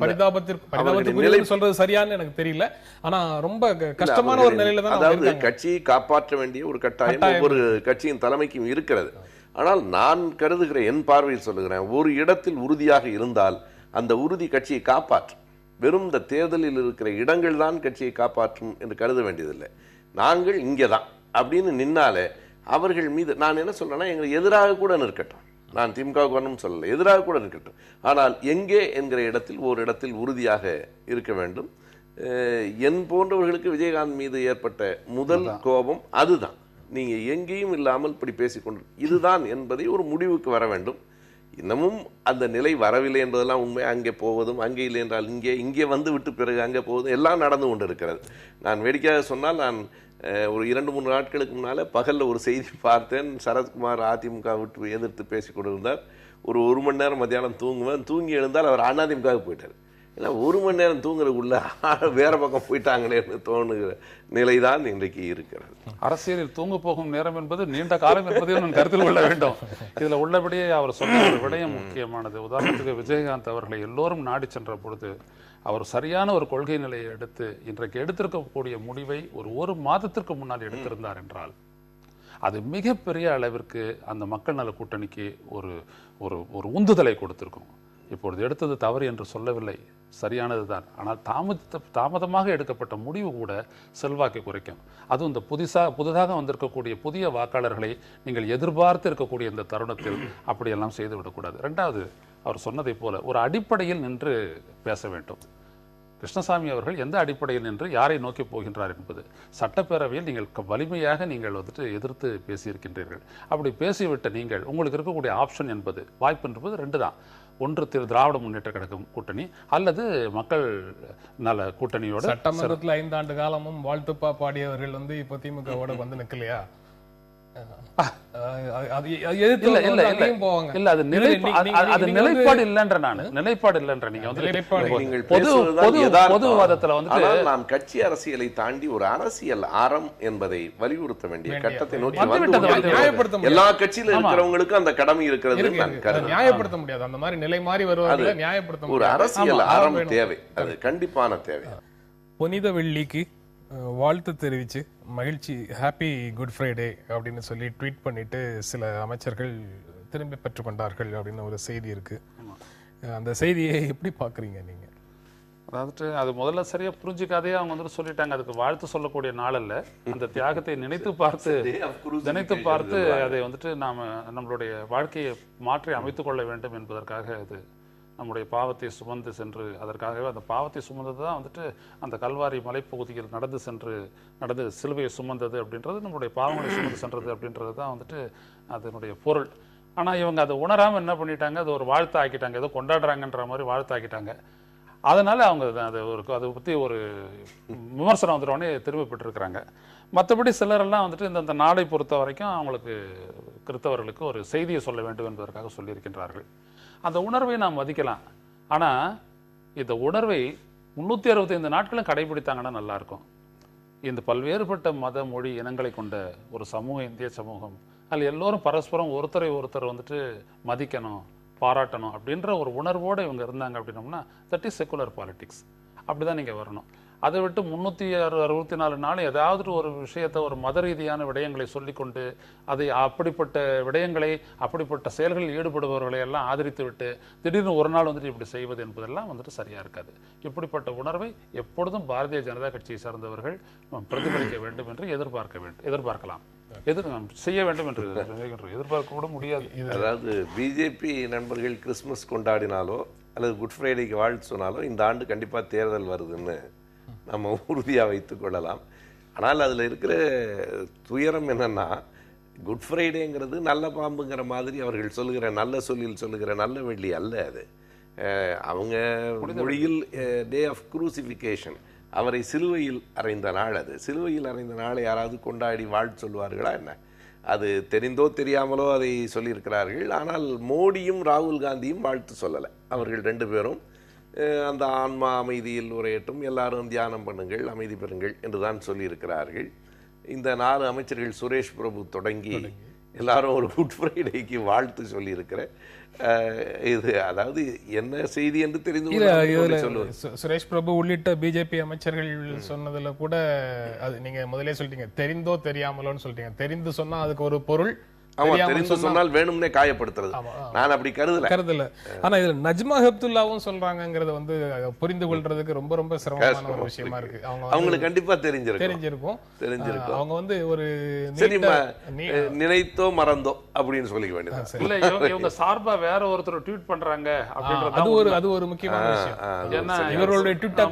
பரிதாபத்திற்கு சொல்றது சரியானு எனக்கு தெரியல. ஆனா ரொம்ப கஷ்டமான ஒரு நிலையில தான். அதாவது கட்சியை காப்பாற்ற வேண்டிய ஒரு கட்டாயம் ஒவ்வொரு கட்சியின் தலைமைக்கும் இருக்கிறது. ஆனால் நான் கருதுகிற, என் பார்வையில் சொல்லுகிறேன், ஒரு இடத்தில் உறுதியாக இருந்தால் அந்த உறுதி கட்சியை காப்பாற்றும். வெறும் இந்த தேர்தலில் இருக்கிற இடங்கள் தான் கட்சியை காப்பாற்றும் என்று கருத வேண்டியதில்லை. நாங்கள் இங்கேதான் அப்படின்னு நின்னாலே அவர்கள் மீது நான் என்ன சொல்றேன்னா, எங்களுக்கு எதிராக கூட நிற்கட்டும், நான் திமுக வரணும் சொல்லல, எதிராக கூட இருக்கட்டும், ஆனால் எங்கே என்கிற இடத்தில் ஒரு இடத்தில் உறுதியாக இருக்க வேண்டும். என் போன்றவர்களுக்கு விஜயகாந்த் மீது ஏற்பட்ட முதல் கோபம் அதுதான். நீங்க எங்கேயும் இல்லாமல் இப்படி பேசிக்கொண்டு இதுதான் என்பதை ஒரு முடிவுக்கு வர வேண்டும். இன்னமும் அந்த நிலை வரவில்லை என்பதெல்லாம் உண்மை. அங்கே போவதும், அங்கே இல்லை என்றால் இங்கே வந்து விட்டு பிறகு அங்கே போவதும் எல்லாம் நடந்து கொண்டு இருக்கிறது. நான் வேடிக்கையாக சொன்னால், நான் ஒரு 2-3 நாட்களுக்கு முன்னால் பகலில் ஒரு செய்தி பார்த்தேன். சரத்குமார் அதிமுக விட்டு எதிர்த்து பேசி கொண்டிருந்தார். ஒரு 1 மணி நேரம் மத்தியானம் தூங்குவேன், தூங்கி எழுந்தால் அவர் அதிமுகவுக்கு போயிட்டார். ஏன்னா 1 மணி நேரம் தூங்குறதுக்குள்ள வேற பக்கம் போயிட்டாங்களேன்னு தோணுகிற நிலைதான் இன்றைக்கு இருக்கிறது. அரசியலில் தூங்க போகும் நேரம் என்பது நீண்ட காலம் என்பதையும் நான் கருத்தில் கொள்ள வேண்டும். இதுல உள்ளபடியே அவர் சொன்ன ஒரு விடயம் முக்கியமானது. உதாரணத்துக்கு விஜயகாந்த் அவர்களை எல்லோரும் நாடி சென்ற பொழுது அவர் சரியான ஒரு கொள்கை நிலையை எடுத்து இன்றைக்கு எடுத்திருக்கக்கூடிய முடிவை ஒரு மாதத்திற்கு முன்னால் எடுத்திருந்தார் என்றால் அது மிகப்பெரிய அளவிற்கு அந்த மக்கள் நல கூட்டணிக்கு ஒரு ஒரு ஒரு உந்துதலை கொடுத்திருக்கும். இப்பொழுது எடுத்தது தவறு என்று சொல்லவில்லை, சரியானது தான். ஆனால் தாமதமாக எடுக்கப்பட்ட முடிவு கூட செல்வாக்கை குறைக்கும். அதுவும் இந்த புதிதாக வந்திருக்கக்கூடிய புதிய வாக்காளர்களை நீங்கள் எதிர்பார்த்து இருக்கக்கூடிய இந்த தருணத்தில் அப்படியெல்லாம் செய்து விடக்கூடாது. ரெண்டாவது, அவர் சொன்னதை போல ஒரு அடிப்படையில் நின்று பேச வேண்டும். கிருஷ்ணசாமி அவர்கள் எந்த அடிப்படையில் நின்று யாரை நோக்கி போகின்றார் என்பது சட்டப்பேரவையில் நீங்கள் வலிமையாக நீங்கள் எதிர்த்து பேசியிருக்கின்றீர்கள். அப்படி பேசிவிட்ட நீங்கள் உங்களுக்கு இருக்கக்கூடிய ஆப்ஷன் என்பது வாய்ப்பு என்பது 2 தான். ஒன்று திராவிட முன்னேற்ற கழகம் கூட்டணி அல்லது மக்கள் நல கூட்டணியோட. சட்டமன்றத்தில் 5 ஆண்டு காலமும் வாழ்த்துப்பா பாடியவர்கள் இப்போ திமுகவோட வந்து நிக்கலையா? நிலைப்பாடு இல்லைன்ற நீங்க பொதுவாதத்துல நாம் கட்சி அரசியலை தாண்டி ஒரு அரசியல் அறம் என்பதை வலியுறுத்த வேண்டிய கட்டத்தை நோக்கி எல்லா கட்சியில இருக்கிறவங்களுக்கும் அந்த கடமை இருக்கிறது. நியாயப்படுத்த முடியாது. அந்த மாதிரி நிலை மாறி வருவாங்க. நியாயப்படுத்த ஒரு அரசியல் அறம் தேவை, அது கண்டிப்பான தேவை. புனித வெள்ளிக்கு வாழ்த்து தெரிவிச்சு மகிழ்ச்சி, ஹாப்பி குட் ஃப்ரைடே அப்படின்னு சொல்லி ட்வீட் பண்ணிட்டு சில அமைச்சர்கள் திரும்பி பெற்றுக்கொண்டார்கள் அப்படின்னு ஒரு செய்தி இருக்கு. அந்த செய்தியை எப்படி பாக்குறீங்க நீங்க? அதாவது அது முதல்ல சரியா புரிஞ்சுக்காதே அவங்க சொல்லிட்டாங்க. அதுக்கு வாழ்த்து சொல்லக்கூடிய நாள் அல்ல. அந்த தியாகத்தை நினைத்து பார்த்து அதை நாம நம்மளுடைய வாழ்க்கையை மாற்றி அமைத்துக் கொள்ள வேண்டும் என்பதற்காக அது நம்முடைய பாவத்தை சுமந்து சென்று, அதற்காகவே அந்த பாவத்தை சுமந்தது தான் அந்த கல்வாரி மலைப்பகுதியில் நடந்து சிலுவையை சுமந்தது அப்படின்றது, நம்மளுடைய பாவங்களை சுமந்து சென்றது அப்படின்றது தான் அதனுடைய பொருள். ஆனால் இவங்க அதை உணராமல் என்ன பண்ணிட்டாங்க, அது ஒரு வாழ்த்து ஆக்கிட்டாங்க, ஏதோ கொண்டாடுறாங்கன்ற மாதிரி வாழ்த்து ஆக்கிட்டாங்க. அதனால அவங்க அதை பற்றி ஒரு விமர்சனம் வந்துட்டோடனே திரும்பி பெற்றிருக்கிறாங்க. மற்றபடி சிலரெல்லாம் இந்த நாளை பொறுத்த வரைக்கும் அவங்களுக்கு கிறிஸ்தவர்களுக்கு ஒரு செய்தியை சொல்ல வேண்டும் என்பதற்காக சொல்லியிருக்கின்றார்கள். அந்த உணர்வை நாம் மதிக்கலாம். ஆனால் இந்த உணர்வை 365 நாட்களும் கடைபிடித்தாங்கன்னா நல்லா இருக்கும். இந்த பல்வேறுபட்ட மத மொழி இனங்களை கொண்ட ஒரு சமூகம், இந்திய சமூகம், அதில் எல்லோரும் பரஸ்பரம் ஒருத்தரை ஒருத்தர் மதிக்கணும், பாராட்டணும் அப்படின்ற ஒரு உணர்வோடு இவங்க இருந்தாங்க அப்படின்னோம்னா தட் இஸ் செக்குலர் பாலிடிக்ஸ். அப்படிதான் நீங்கள் வரணும். அதை விட்டு 364 நாள் ஏதாவது ஒரு விஷயத்தை, ஒரு மத ரீதியான விடயங்களை சொல்லிக்கொண்டு அதை அப்படிப்பட்ட விடயங்களை, அப்படிப்பட்ட செயல்களில் ஈடுபடுபவர்களை எல்லாம் ஆதரித்து விட்டு திடீர்னு ஒரு நாள் இப்படி செய்வது என்பதெல்லாம் சரியா இருக்காது. இப்படிப்பட்ட உணர்வை எப்பொழுதும் பாரதிய ஜனதா கட்சியை சார்ந்தவர்கள் பிரதிபலிக்க வேண்டும் என்று எதிர்பார்க்கலாம், செய்ய வேண்டும் என்று எதிர்பார்க்க கூட முடியாது. அதாவது பிஜேபி நண்பர்கள் கிறிஸ்துமஸ் கொண்டாடினாலோ அல்லது குட் ஃப்ரைடேக்கு வாழ்த்து சொன்னாலோ இந்த ஆண்டு கண்டிப்பாக தேர்தல் வருதுன்னு நம்ம உறுதியாக வைத்து கொள்ளலாம். ஆனால் அதில் இருக்கிற துயரம் என்னன்னா, குட் ஃப்ரைடேங்கிறது நல்ல பாம்புங்கிற மாதிரி அவர்கள் சொல்லுகிற நல்ல சொல்லில் சொல்லுகிற நல்ல வெள்ளி அல்ல. அது அவங்க மொழியில் டே ஆஃப் குரூசிஃபிகேஷன், அவரை சிலுவையில் அறைந்த நாள். அது சிலுவையில் அறைந்த நாளை யாராவது கொண்டாடி வாழ்த்து சொல்வார்களா என்ன? அது தெரிந்தோ தெரியாமலோ அதை சொல்லியிருக்கிறார்கள். ஆனால் மோடியும் ராகுல் காந்தியும் வாழ்த்து சொல்லலை. அவர்கள் 2 பேரும் அந்த ஆன்மா அமைதியில் உரையட்டும், எல்லாரும் தியானம் பண்ணுங்கள், அமைதி பெறுங்கள் என்றுதான் சொல்லியிருக்கிறார்கள். இந்த 4 அமைச்சர்கள் சுரேஷ் பிரபு தொடங்கி எல்லாரும் ஒரு குட் ஃப்ரைடேக்கு வாழ்த்து சொல்லியிருக்கிற இது, அதாவது என்ன செய்தி என்று தெரிந்து சுரேஷ் பிரபு உள்ளிட்ட பிஜேபி அமைச்சர்கள் சொன்னதுல கூட அது நீங்க முதலே சொல்லிட்டீங்க, தெரிந்தோ தெரியாமலோன்னு சொல்லிட்டீங்க. தெரிந்து சொன்னா அதுக்கு ஒரு பொருள், தெரிந்து சொன்னால் வேணும்னே காயப்படுத்துறது. நான் அப்படி கருதல. ஆனா இதுல நஜ்மா ஹெப்துல்லாவும் சொல்றாங்கங்கிறது புரிந்து கொள்றதுக்கு ரொம்ப ரொம்ப சிரமமான ஒரு விஷயமா இருக்கு. அவங்களுக்கு கண்டிப்பா தெரிஞ்சிருக்கும். அவங்க ஒரு நினைத்தோ மறந்தோ அப்படின்னு சொல்லிக்க வேண்டியது இல்ல. இவங்க சார்பா வேற ஒருத்தர் ட்வீட் பண்றாங்க அது ஒரு முக்கியமான விஷயம். இவர்களுடைய ட்விட்டர்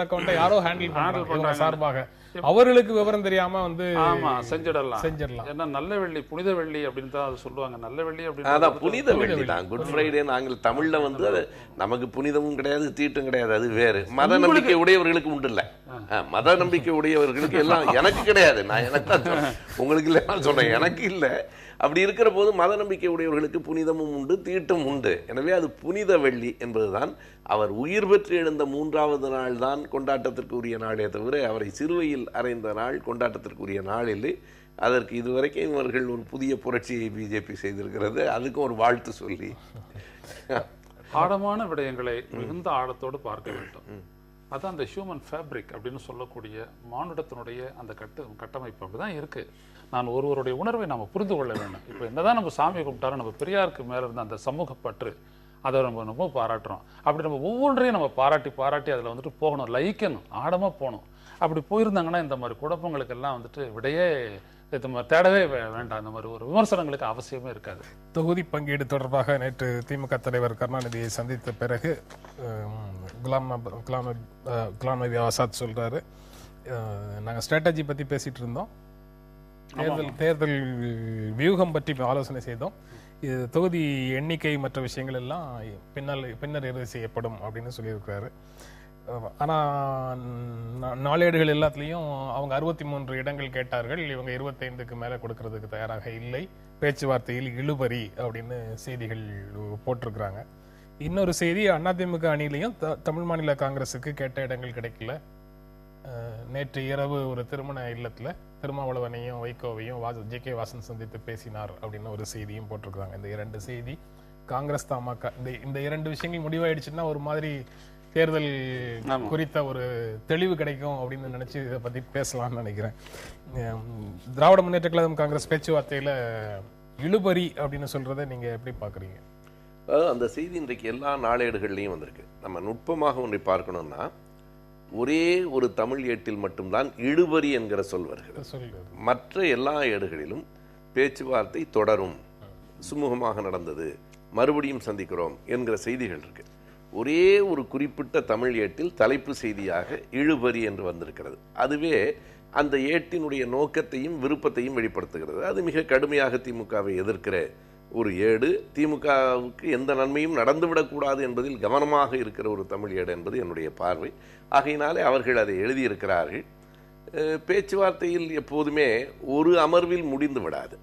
அக்கவுண்ட்டை யாரோ ஹேண்டில் பண்றாங்க சார்பாக. அவர்களுக்கு விவரம் தெரியாம செஞ்சிடலாம். ஏன்னா நல்ல வெள்ளி, புனித வெள்ளி அப்படின்னு தான் அது சொல்லுவாங்க. நல்ல வெள்ளி அப்படின்னு புனித வெள்ளி தான். குட் ஃப்ரைடே நாங்கள் தமிழ்ல அது நமக்கு புனிதமும் கிடையாது, தீட்டும் கிடையாது. அது வேறு. மத நம்பிக்கை உடையவர்களுக்கு உண்டு இல்ல. மத நம்பிக்கை உடையவர்களுக்கு எல்லாம் எனக்கு கிடையாது. நான் எனக்கு தான் உங்களுக்கு இல்ல சொல்றேன், எனக்கு இல்லை. அப்படி இருக்கிற போது மத நம்பிக்கை உடையவர்களுக்கு புனிதமும் உண்டு, தீட்டும் உண்டு. எனவே அது புனித வெள்ளி என்பதுதான். அவர் உயிர் பெற்று எழுந்த 3வது நாள் தான் கொண்டாட்டத்திற்கு உரிய நாளே தவிர அவரை சிலுவையில் அறைந்த நாள் கொண்டாட்டத்திற்குரிய நாள் இல்லை. அதற்கு இதுவரைக்கும் இவர்கள் ஒரு புதிய புரட்சியை பிஜேபி செய்திருக்கிறது. அதுக்கும் ஒரு வாழ்த்து சொல்லி ஆழமான விடயங்களை மிகுந்த ஆழத்தோடு பார்க்க வேண்டும். அதான் அந்த ஹியூமன் ஃபேப்ரிக் அப்படின்னு சொல்லக்கூடிய மானுடத்தினுடைய அந்த கட்டமைப்பு அப்படிதான் இருக்கு. நான் ஒருவருடைய உணர்வை நம்ம புரிந்து கொள்ள வேண்டும். இப்போ என்னதான் நம்ம சாமி கும்பிட்டாலும் நம்ம பெரியாருக்கு மேல இருந்த அந்த சமூக பற்று அதை நம்ம ரொம்ப பாராட்டுறோம். அப்படி நம்ம ஒவ்வொன்றையும் நம்ம பாராட்டி அதில் வந்துட்டு போகணும், லயிக்கணும், ஆழமா போகணும். அப்படி போயிருந்தாங்கன்னா இந்த மாதிரி குழப்பங்களுக்கெல்லாம் வந்துட்டு விடையே தேடவே வேண்டாம். இந்த மாதிரி ஒரு விமர்சனங்களுக்கு அவசியமே இருக்காது. தொகுதி பங்கீடு தொடர்பாக நேற்று திமுக தலைவர் கருணாநிதியை சந்தித்த பிறகு குலாம் நபி ஆசாத் சொல்றாரு, நாங்கள் ஸ்ட்ராட்டஜி பத்தி பேசிட்டு இருந்தோம், தேர்தல் வியூகம் பற்றி ஆலோசனை செய்தோம், இது தொகுதி எண்ணிக்கை மற்ற விஷயங்கள் எல்லாம் பின்னர் இறுதி செய்யப்படும் அப்படின்னு சொல்லியிருக்கிறாரு. ஆனால் நாளேடுகள் எல்லாத்துலேயும் அவங்க 63 இடங்கள் கேட்டார்கள், இவங்க 25க்கு மேலே கொடுக்கறதுக்கு தயாராக இல்லை, பேச்சுவார்த்தையில் இழுபறி அப்படின்னு செய்திகள் போட்டிருக்கிறாங்க. இன்னொரு செய்தி, அதிமுக அணியிலையும் தமிழ் மாநில காங்கிரஸுக்கு கேட்ட இடங்கள் கிடைக்கல. நேற்று இரவு ஒரு திருமண இல்லத்தில் திருமாவளவனையும் வைகோவையும் ஜே.கே. வாசன் சந்தித்து பேசினார் அப்படின்னு ஒரு செய்தியும் போட்டிருக்கிறாங்க. இந்த 2 செய்தி காங்கிரஸ் தமாக இந்த 2 விஷயங்கள் முடிவாயிடுச்சுன்னா ஒரு மாதிரி தேர்தல் குறித்த ஒரு தெளிவு கிடைக்கும் அப்படின்னு நினைச்சு இதை பத்தி பேசலாம்னு நினைக்கிறேன். திராவிட முன்னேற்ற கழகம் காங்கிரஸ் பேச்சுவார்த்தையில இழுபறி அப்படின்னு சொல்றதை நீங்க எப்படி பாக்குறீங்க? அந்த செய்தி இன்றைக்கு எல்லா நாளேடுகள்லையும் வந்திருக்கு. நம்ம நுட்பமாக ஒன்றை பார்க்கணும்னா, ஒரே ஒரு தமிழ் ஏட்டில் மட்டும்தான் இழுபறி என்கிற சொல் வருகிறது. மற்ற எல்லா ஏடுகளிலும் பேச்சுவார்த்தை தொடரும், சுமூகமாக நடந்தது, மறுபடியும் சந்திக்கிறோம் என்கிற செய்திகள் இருக்கு. ஒரே ஒரு குறிப்பிட்ட தமிழ் ஏட்டில் தலைப்பு செய்தியாக இழுபறி என்று வந்திருக்கிறது. அதுவே அந்த ஏட்டினுடைய நோக்கத்தையும் விருப்பத்தையும் வெளிப்படுத்துகிறது. அது மிக கடுமையாக திமுகவை எதிர்க்கிற ஒரு ஏடு, திமுகவுக்கு எந்த நன்மையும் நடந்துவிடக்கூடாது என்பதில் கவனமாக இருக்கிற ஒரு தமிழ் ஏடு என்பது என்னுடைய பார்வை. ஆகையினாலே அவர்கள் அதை எழுதியிருக்கிறார்கள். பேச்சுவார்த்தையில் எப்போதுமே ஒரு அமர்வில் முடிந்து விடாது.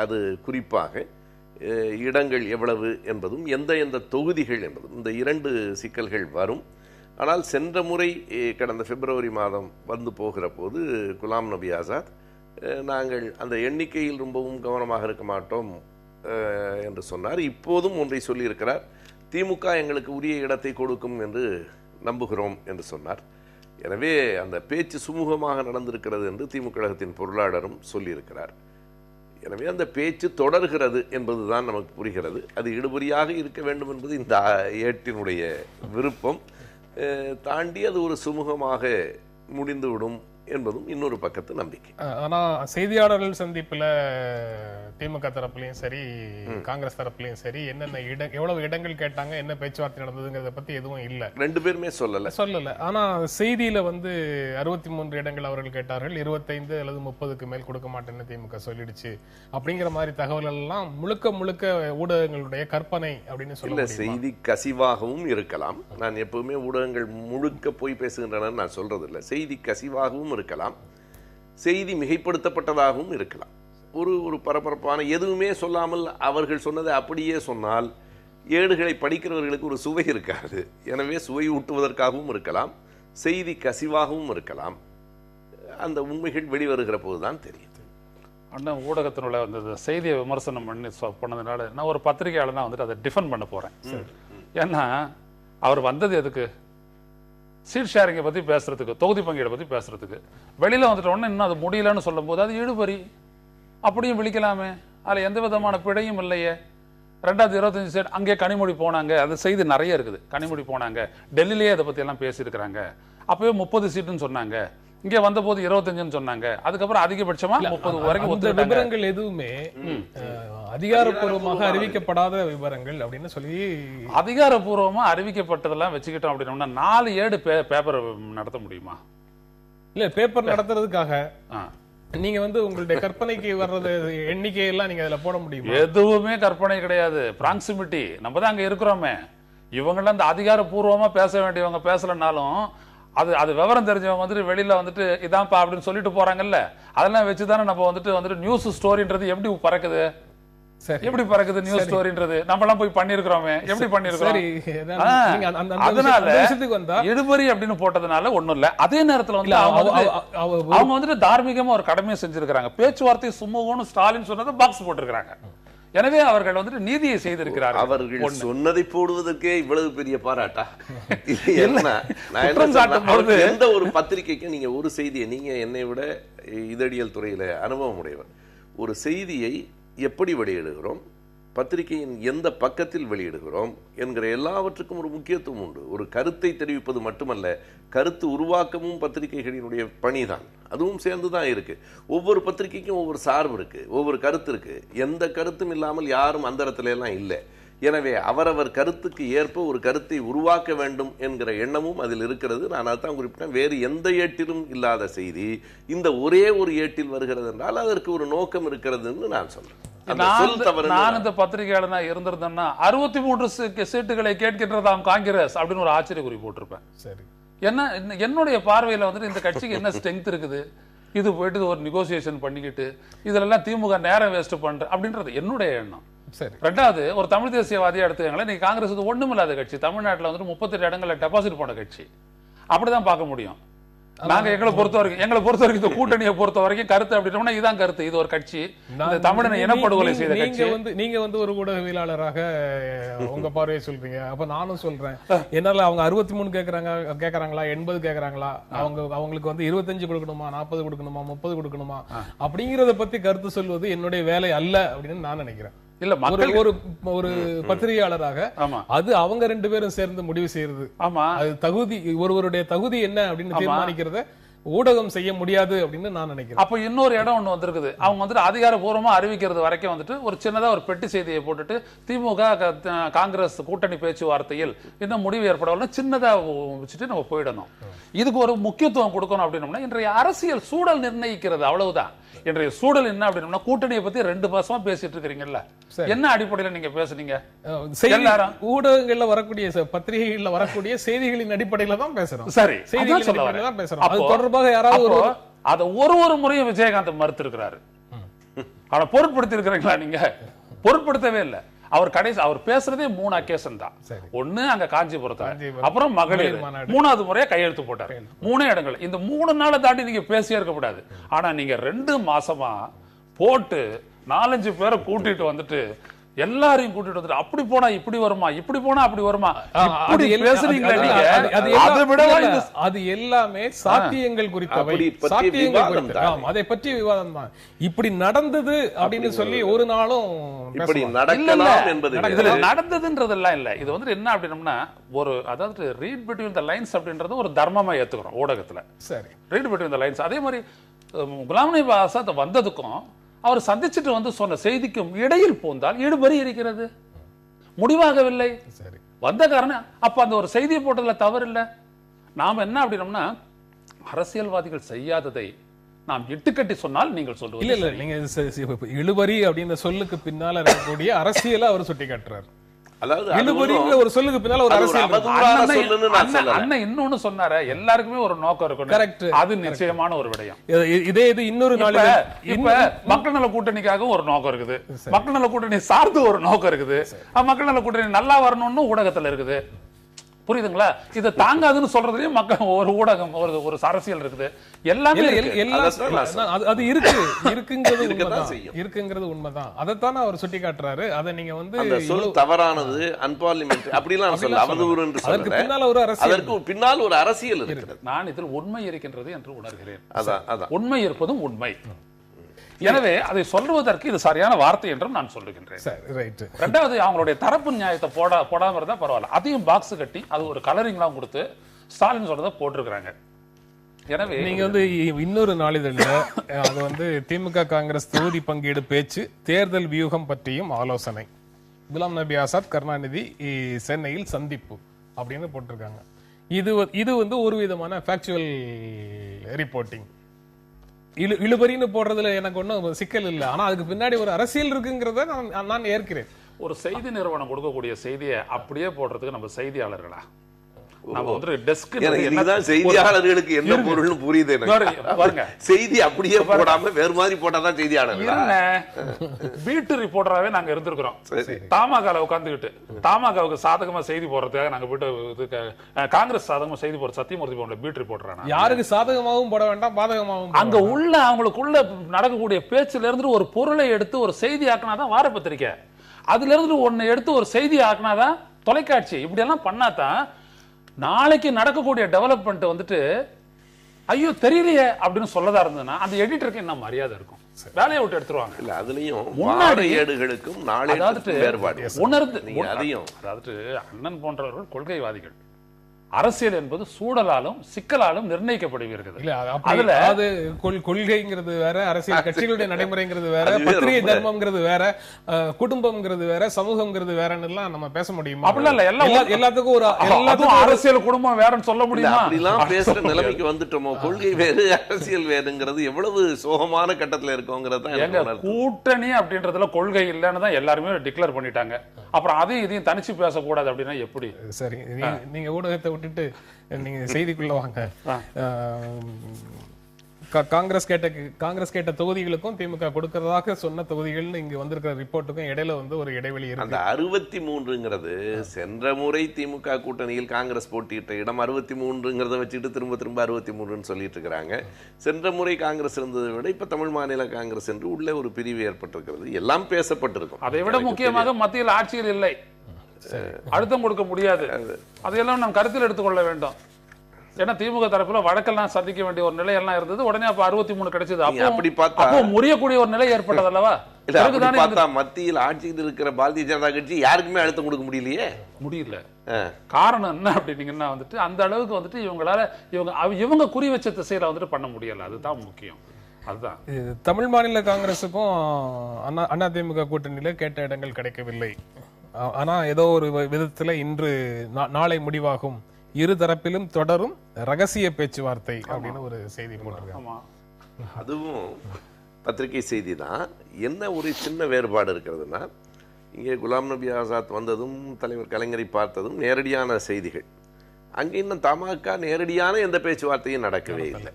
அது குறிப்பாக இடங்கள் எவ்வளவு என்பதும் எந்த தொகுதிகள் என்பதும் இந்த 2 சிக்கல்கள் வரும். ஆனால் சென்ற முறை கடந்த பிப்ரவரி மாதம் வந்து போகிற போது குலாம் நபி ஆசாத், நாங்கள் அந்த எண்ணிக்கையில் ரொம்பவும் கவனமாக இருக்க மாட்டோம் என்று சொன்னார். இப்போதும் ஒன்றை சொல்லியிருக்கிறார், திமுக எங்களுக்கு உரிய இடத்தை கொடுக்கும் என்று நம்புகிறோம் என்று சொன்னார். எனவே அந்த பேச்சு சுமூகமாக நடந்திருக்கிறது என்று திமுக கழகத்தின் பொருளாளரும் சொல்லியிருக்கிறார். எனவே அந்த பேச்சு தொடர்கிறது என்பதுதான் நமக்கு புரிகிறது. அது இழுபறியாக இருக்க வேண்டும் என்பது இந்த ஏட்டினுடைய விருப்பம். தாண்டி அது ஒரு சுமூகமாக முடிந்துவிடும் என்பதும் இன்னொரு பக்கத்து நம்பிக்கை. ஆனா செய்தியாளர்கள் சந்திப்புல திமுக தரப்புலையும் சரி காங்கிரஸ் தரப்புலையும் சரி என்னென்ன எவ்வளவு இடங்கள் கேட்டாங்க, என்ன பேச்சுவார்த்தை நடந்ததுங்கிறத பத்தி எதுவும் இல்ல. 2 பேருமே சொல்லல. ஆனா செய்தியில 63 இடங்கள் அவர்கள் கேட்டார்கள், 25 அல்லது 30க்கு மேல் கொடுக்க மாட்டேன்னு திமுக சொல்லிடுச்சு அப்படிங்கிற மாதிரி தகவல்கள் எல்லாம் முழுக்க ஊடகங்களுடைய கற்பனை அப்படின்னு சொல்ல. செய்தி கசிவாகவும் இருக்கலாம். நான் எப்பவுமே ஊடகங்கள் முழுக்க போய் பேசுகின்றன நான் சொல்றது இல்லை. செய்தி கசிவாகவும் இருக்கலாம், செய்தி மிகைப்படுத்தப்பட்டதாகவும் இருக்கலாம். ஒரு பரபரப்பான எதுவுமே சொல்லாமல் அவர்கள் சொன்னதை அப்படியே சொன்னால் ஏடுகளை படிக்கிறவர்களுக்கு ஒரு சுவை இருக்காது. எனவே சுவை ஊட்டுவதற்காகவும் இருக்கலாம், செய்தி கசிவாகவும் இருக்கலாம். அந்த உண்மைகள் வெளிவருகிற போதுதான் தெரியும். அண்ணன் ஊடகத்தினுள்ள அந்த செய்தியை விமர்சனம் பண்ணதுனால நான் ஒரு பத்திரிகையாளர் தான் அதை டிஃபெண்ட் பண்ண போறேன். ஏன்னா அவர் வந்தது எதுக்கு? சீட் ஷேரிங்கை பத்தி பேசுறதுக்கு, தொகுதி பங்கீடை பத்தி பேசுறதுக்கு. வெளியில வந்துட்ட உடனே இன்னும் அது முடியலன்னு சொல்லும் போது அது இழுபறி அப்படியும் விழிக்கலாமே, அதுல எந்த விதமான பிழையும் இல்லையே. 2025 சீட் அங்கே கனிமொழி போனாங்க, அது செய்தி நிறைய இருக்குது. கனிமொழி போனாங்க, டெல்லியிலேயே அதை பத்தி எல்லாம் பேசியிருக்கிறாங்க. அப்பவே 30 சீட்டுன்னு சொன்னாங்க, இங்கே வந்த போது 25ன்னு சொன்னாங்க. அதுக்கப்புறம் அதிகபட்சமா 30 வரைக்கும் விவரங்கள் எதுவுமே அதிகாரப்பூர்வமாக அறிவிக்கப்படாத விவரங்கள் அப்படின்னு சொல்லி. அதிகாரப்பூர்வமா அறிவிக்கப்பட்டதெல்லாம் வச்சுக்கிட்டோம் அப்படின்னா 4 ஏடு பேப்பர் நடத்த முடியுமா? இல்ல, பேப்பர் நடத்துறதுக்காக நீங்க உங்களுடைய கற்பனைக்கு வர்றது எண்ணிக்கையெல்லாம் நீங்க அதுல போட முடியும்? எதுவுமே கற்பனை கிடையாது, பிராக்சிமிட்டி. நம்ம தான் அங்க இருக்கிறோமே. இவங்கெல்லாம் அந்த அதிகாரப்பூர்வமா பேச வேண்டியவங்க பேசலனாலும் அது விவரம் தெரிஞ்சவங்க வெளியில இதான்ப்பா அப்படின்னு சொல்லிட்டு போறாங்கல்ல, அதெல்லாம் வச்சுதானே நம்ம நியூஸ் ஸ்டோரின்றது எப்படி பறக்குது, எப்படி பறக்குது நியூஸ் ஸ்டோரின்றது. நம்ம எல்லாம் போய் பண்ணிருக்கிறோமே, எப்படி பண்ணிருக்கோம். அதனால இழுபறி அப்படின்னு போட்டதுனால ஒண்ணும் இல்ல. அதே நேரத்துல அவங்க தார்மீகமா ஒரு கடமையை செஞ்சிருக்காங்க. பேச்சுவார்த்தை சுமூகம்னு ஸ்டாலின் சொன்னதை பாக்ஸ் போட்டிருக்காங்க. எனவே அவர்கள் வந்துட்டு நீதியை செய்திருக்கிறார்கள். அவர்கள் சொன்னதை போடுவதற்கே இவ்வளவு பெரிய பாராட்டா? எந்த ஒரு பத்திரிகைக்கு நீங்க ஒரு செய்தியை, நீங்க என்னை விட இதழியல் துறையில அனுபவம் உடையவர், ஒரு செய்தியை எப்படி வெளியிடுகிறோம், பத்திரிகையின் எந்த பக்கத்தில் வெளியிடுகிறோம் என்கிற எல்லாவற்றுக்கும் ஒரு முக்கியத்துவம் உண்டு. ஒரு கருத்தை தெரிவிப்பது மட்டுமல்ல, கருத்து உருவாக்கமும் பத்திரிகைகளினுடைய பணிதான். அதுவும் சேர்ந்துதான் இருக்கு. ஒவ்வொரு பத்திரிகைக்கும் ஒவ்வொரு சார்பு இருக்கு, ஒவ்வொரு கருத்து இருக்கு. எந்த கருத்தும் இல்லாமல் யாரும் அந்த இடத்துல எல்லாம் இல்லை. எனவே அவரவர் கருத்துக்கு ஏற்ப ஒரு கருத்தை உருவாக்க வேண்டும் என்கிற எண்ணமும் அதில் இருக்கிறது. நான் அதான் குறிப்பிட்டேன், வேறு எந்த ஏட்டிலும் இல்லாத செய்தி இந்த ஒரே ஒரு ஏட்டில் வருகிறது என்றால் அதற்கு ஒரு நோக்கம் இருக்கிறதுன்னு நான் சொல்றேன். நான் இந்த பத்திரிகையாளனா இருந்திருந்தேன்னா 63 சீட்டுகளை கேட்கின்றதாம் காங்கிரஸ் அப்படின்னு ஒரு ஆச்சரிய குறி போட்டிருப்பேன். சரி, என்ன என்னுடைய பார்வையில வந்துட்டு இந்த கட்சிக்கு என்ன ஸ்ட்ரென்த் இருக்குது, இது போயிட்டு ஒரு நெகோசியேஷன் பண்ணிக்கிட்டு இதெல்லாம் திமுக நேரம் வேஸ்ட் பண்ற அப்படின்றது என்னுடைய எண்ணம். சரி, ரெண்டாவது, ஒரு தமிழ் தேசியவாதியா எடுத்துக்கங்களேன், நீங்க காங்கிரஸ் வந்து ஒண்ணுமில்லாத கட்சி, தமிழ்நாட்டில் வந்துட்டு 38 இடங்கள்ல டெபாசிட் போன கட்சி, அப்படிதான் பார்க்க முடியும். நாங்க எங்களை பொறுத்த வரைக்கும் இந்த கூட்டணியை பொறுத்த வரைக்கும் கருத்து அப்படின்னா இதான் கருத்து. இது ஒரு கட்சி தமிழனை இனப்படுகொலை செய்த கட்சி. நீங்க வந்து ஒரு ஊடகவியலாளராக உங்க பார்வையை சொல்றீங்க. அப்ப நானும் சொல்றேன், என்னால அவங்க 63 கேக்குறாங்களா 80 கேக்குறாங்களா, அவங்களுக்கு வந்து 25 கொடுக்கணுமா 40 கொடுக்கணுமா 30 கொடுக்கணுமா அப்படிங்கறத பத்தி கருத்து சொல்வது என்னுடைய வேலை அல்ல அப்படின்னு நான் நினைக்கிறேன். இல்ல, ஒரு பத்திரிகையாளராக அது அவங்க 2 பேரும் சேர்ந்து முடிவு செய்யறது. ஆமா, அது தகுதி, ஒருவருடைய தகுதி என்ன அப்படின்னு தீர்மானிக்கிறத ஊடகம் செய்ய முடியாது அப்படின்னு நான் நினைக்கிறேன். அப்ப இன்னொரு இடம் ஒண்ணு வந்திருக்குது, அவங்க வந்துட்டு அதிகாரப்பூர்வமா அறிவிக்கிறது வரைக்கும் வந்துட்டு ஒரு சின்னதா ஒரு பெட்டி செய்தியை போட்டுட்டு திமுக காங்கிரஸ் கூட்டணி பேச்சுவார்த்தையில் இந்த முடிவு ஏற்படவில்லை சின்னதா வச்சுட்டு நம்ம போயிடணும். இதுக்கு ஒரு முக்கியத்துவம் கொடுக்கணும் அப்படின்னோம்னா இன்றைய அரசியல் சூழல் நிர்ணயிக்கிறது, அவ்வளவுதான். இன்றைய சூழல் என்ன அப்படின்னா கூட்டணியை பத்தி 2 மாசமா பேசிட்டு இருக்கிறீங்கல்ல, என்ன அடிப்படையில் நீங்க பேசுனீங்க? ஊடகங்கள்ல வரக்கூடிய பத்திரிகைகள்ல வரக்கூடிய செய்திகளின் அடிப்படையில தான் பேசுறோம். சரி, செய்திகளின் அடிப்படையில தான் பேசுறோம். அது தொடர்பாக யாராவது அத ஒரு முறையும் விஜயகாந்த் மறுத்து இருக்கிறாரு. ஆனா பொருட்படுத்தி இருக்கிறீங்களா? நீங்க பொருட்படுத்தவே இல்லை. அவர் பேசுறதே 3 அக்கேஷன் தான். ஒண்ணு அங்க காஞ்சிபுரத்துல, அப்புறம் மகளிர், 3வது முறையா கையெழுத்து போட்டாரு. 3 இடங்கள். இந்த 3 நாளை தாண்டி நீங்க பேசியே இருக்க கூடாது. ஆனா நீங்க 2 மாசமா போட்டு 4-5 பேரை கூட்டிட்டு வந்துட்டு எல்லாரையும் கூட்டிட்டு வந்துட்டு அப்படி போனா இப்படி வருமா, இப்படி போனா அப்படி வருமா, அது எல்லாமே சாத்தியங்கள் குறித்தவை, சாத்தியங்கள் குறித்த அதை பற்றி விவாதம் தான். இப்படி நடந்தது அப்படின்னு சொல்லி ஒரு நாளும் இப்படி நடக்கலாம் என்பது இதுல நடந்ததுன்றதெல்லாம் இல்ல. இது வந்து என்ன அப்படின்னா ஒரு, அதாவது ரீட் பிட்வீன் த லைன்ஸ் அப்படின்றது ஒரு தர்மமா ஏத்துக்கிறோம் ஊடகத்துல. சரி, ரீட் பிட்வீன் த லைன்ஸ். அதே மாதிரி குலாம் நபி ஆசாத் வந்ததுக்கும் அவர் சந்திச்சுட்டு வந்து சொன்ன செய்திக்கும் இடையில் போந்தால் இழுபறி இருக்கிறது, முடிவாகவில்லை. சரி, வந்த காரணம் அப்ப அந்த ஒரு செய்தியை போட்டதுல தவறு இல்ல. நாம என்ன அப்படின்னோம்னா அரசியல்வாதிகள் செய்யாததை நாம் இட்டுக்கட்டி சொன்னால் நீங்கள் சொல்லுவது இல்ல இல்ல, நீங்க இழுபறி அப்படின்ற சொல்லுக்கு பின்னால இருக்கக்கூடிய அரசியலை அவர் சுட்டி காட்டுறாரு. ஒரு சொல்லுக்கு பின்னால ஒரு அரசியல் அண்ணன் இன்னொன்னு சொன்னாரு, எல்லாருக்குமே ஒரு நோக்கம் இருக்கும். அது நிச்சயமான ஒரு விடயம். இதே இது இன்னொரு நாள் இப்ப மக்கள் நல கூட்டணிக்காக ஒரு நோக்கம் இருக்குது, மக்கள் நல கூட்டணி சார்ந்து ஒரு நோக்கம் இருக்குது, மக்கள் நல கூட்டணி நல்லா வரணும்னு ஊடகத்துல இருக்குது. புரியுதுங்களா? இதை தாங்காதுன்னு சொல்றதுலயும் மக்கள் ஒரு ஊடகம் ஒரு அரசியல் இருக்குது. எல்லாமே அது இருக்குங்கிறது உண்மைதான். அதைத்தான் அவர் சுட்டி காட்டுறாரு. அதை நீங்க வந்து சொல் தவறானது, அன்பார்லிமெண்ட் அப்படிலாம் சொல்ல அவதூறு என்று அதற்கு பின்னால் ஒரு அரசியல், அதற்கு பின்னால் ஒரு அரசியல் இருக்கிறது. நான் இதில் உண்மை இருக்கின்றது என்று உணர்கிறேன். அதான் உண்மை இருப்பதும் உண்மை. எனவே அதை சொல்லுவதற்கு இது சரியான வார்த்தை என்றும் நான் சொல்லுகின்றேன். ரெண்டாவது, அவங்களுடைய தரப்பு நியாயத்தை போடாம இருந்தா பரவாயில்ல, அதையும் பாக்ஸ் கட்டி அது ஒரு கலரிங்லாம் கொடுத்து ஸ்டாலின் சொல்றதை போட்டிருக்கிறாங்க. எனவே நீங்க வந்து இன்னொரு நாளிதழில் அது வந்து திமுக காங்கிரஸ் தொகுதி பங்கீடு பேச்சு, தேர்தல் வியூகம் பற்றியும் ஆலோசனை, குலாம் நபி ஆசாத் கருணாநிதி சென்னையில் சந்திப்பு அப்படின்னு போட்டிருக்காங்க. இது வந்து ஒரு விதமான ஃபேக்சுவல் ரிப்போர்ட்டிங். இழுபறின்னு போடுறதுல எனக்கு ஒன்றும் சிக்கல் இல்லை. ஆனா அதுக்கு பின்னாடி ஒரு அரசியல் இருக்குங்கிறத நான் ஏற்கிறேன். ஒரு செய்தி நிறுவனம் கொடுக்கக்கூடிய செய்தியை அப்படியே போடுறதுக்கு நம்ம செய்தியாளர்களா? செய்தியாளர்களுக்கு என்ன பொருள்னு புரியுது. செய்தி அப்படியே போடாம வேறு மாதிரி போட்டாதான் செய்தியாளர். வீட்டு ரிப்போர்ட்டராவே நாங்க இருந்திருக்கிறோம். தமாகால உட்கார்ந்துகிட்டு தமாகாவுக்கு சாதகமா செய்தி போடுறதுக்காக நாங்க போயிட்டு காங்கிரஸ் சாதகமா செய்தி போடுற சத்தியமூர்த்தி போன வீட்டு ரிப்போர்ட்டரா யாருக்கு சாதகமாகவும் போட வேண்டாம் பாதகமாகவும் அங்க உள்ள அவங்களுக்குள்ள நடக்கக்கூடிய பேச்சுல இருந்து ஒரு பொருளை எடுத்து ஒரு செய்தி ஆக்கினாதான் வார பத்திரிக்கை. அதுல இருந்து ஒன்னு எடுத்து ஒரு செய்தி ஆக்கினாதான் தொலைக்காட்சி இப்படி எல்லாம் பண்ணாதான் நாளைக்கு நடக்கக்கூடிய டெவலப்மெண்ட் வந்துட்டு ஐயோ தெரியலையே அப்படின்னு சொல்லதா இருந்ததுன்னா அந்த எடிட்டருக்கு என்ன மரியாதை இருக்கும்? வேலையை விட்டு எடுத்துருவாங்க. இல்ல அதுலயும் முன்னாடி ஏடுகளுக்கும் நாளேடுகளுக்கும் வேறுபாடு உணர்ந்து அதையும் அதாவது அண்ணன் போன்றவர்கள் கொள்கைவாதிகள். அரசியல் என்பது சூழலாலும் சிக்கலாலும் நிர்ணயிக்கப்படுகிறது. அதுல அது கொள்கைங்கிறது வேற, அரசியல் கட்சிகளுடைய நடைமுறைங்கிறது வேற, பத்திரிகை தர்மம்ங்கிறது வேற, குடும்பம்ங்கிறது வேற, சமூகம்ங்கிறது வேறன்னு எல்லாம் நம்ம பேச முடியுமா? அப்படிலாம் இல்ல, எல்லாத்துக்கும் ஒரு அரசியல் குடும்பம் வேறன்னு சொல்ல முடியுமா? அப்படிலாம் பேசுற நிலைமைக்கு வந்துட்டோமோ. கொள்கை வேறு அரசியல் வேறுங்கிறது எவ்வளவு சோகமான கட்டத்துல இருக்கோங்கிறது. கூட்டணி அப்படின்றதுல கொள்கை இல்லைன்னு தான் எல்லாருமே டிக்ளேர் பண்ணிட்டாங்க. அப்புறம் அதையும் இதையும் தனிச்சு பேசக்கூடாது அப்படின்னா எப்படி? சரி, நீங்க ஊடகத்தை விட்டுட்டு நீங்க செய்திக்குள்ள வாங்க. காங்கிரஸ் கேட்ட தொகுதிகளுக்கும் திமுக கொடுக்கறதாக சொன்ன தொகுதிகள்னு இங்க வந்திருக்கிற ரிப்போர்ட்டுக்கும் இடையில ஒரு இடைவெளி இருக்கு. அந்த 63ங்கிறது சென்ற முறை திமுக கூட்டணியில் காங்கிரஸ் போட்டியிட்ட இடம் 63ங்கிறத வச்சுட்டு திரும்ப 63ன்னு சொல்லிட்டு இருக்காங்க. சென்ற முறை காங்கிரஸ் இருந்ததை விட இப்ப தமிழ் மாநில காங்கிரஸ் என்று உள்ள ஒரு பிரிவு ஏற்பட்டிருக்கிறது. எல்லாம் பேசப்பட்டிருக்கும். அதை விட முக்கியமாக மத்தியில் ஆட்சியில் இல்லை, அழுத்தம் கொடுக்க முடியாது. அதையெல்லாம் நாம் கருத்தில் எடுத்துக்கொள்ள வேண்டும். ஏன்னா திமுக தரப்புல வழக்கெல்லாம் சந்திக்க வேண்டிய ஒரு நிலை எல்லாம் இருந்தது. உடனே அப்ப 63 கிடைச்சது. அப்படி பார்த்தா முறியக்கூடிய ஒரு நிலை ஏற்பட்டது அல்லவா? மத்தியில் ஆட்சியில் இருக்கிற பாரதிய ஜனதா கட்சி யாருக்குமே அழுத்தம் கொடுக்க முடியல. காரணம் என்ன அப்படின்னீங்கன்னா வந்துட்டு அந்த அளவுக்கு வந்துட்டு இவங்களால இவங்க குறி வச்ச திசையில வந்துட்டு பண்ண முடியல. அதுதான் முக்கியம். அதுதான் தமிழ் மாநில காங்கிரசுக்கும் அதிமுக கூட்டணியில கேட்ட இடங்கள் கிடைக்கவில்லை. ஆனா ஏதோ ஒரு விதத்துல இன்று நாளை முடிவாகும், இரு தரப்பிலும் தொடரும் ரகசிய பேச்சுவார்த்தை அப்படின்னு ஒரு செய்தி போட்டிருக்காங்க. அதுவும் பத்திரிகை செய்தி தான். என்ன ஒரு சின்ன வேறுபாடு இருக்கிறதுனா, இங்கே குலாம் நபி ஆசாத் வந்ததும் தலைவர் கலைஞரை பார்த்ததும் நேரடியான செய்திகள். அங்கே இன்னும் தமாக நேரடியான எந்த பேச்சுவார்த்தையும் நடக்கவே இல்லை.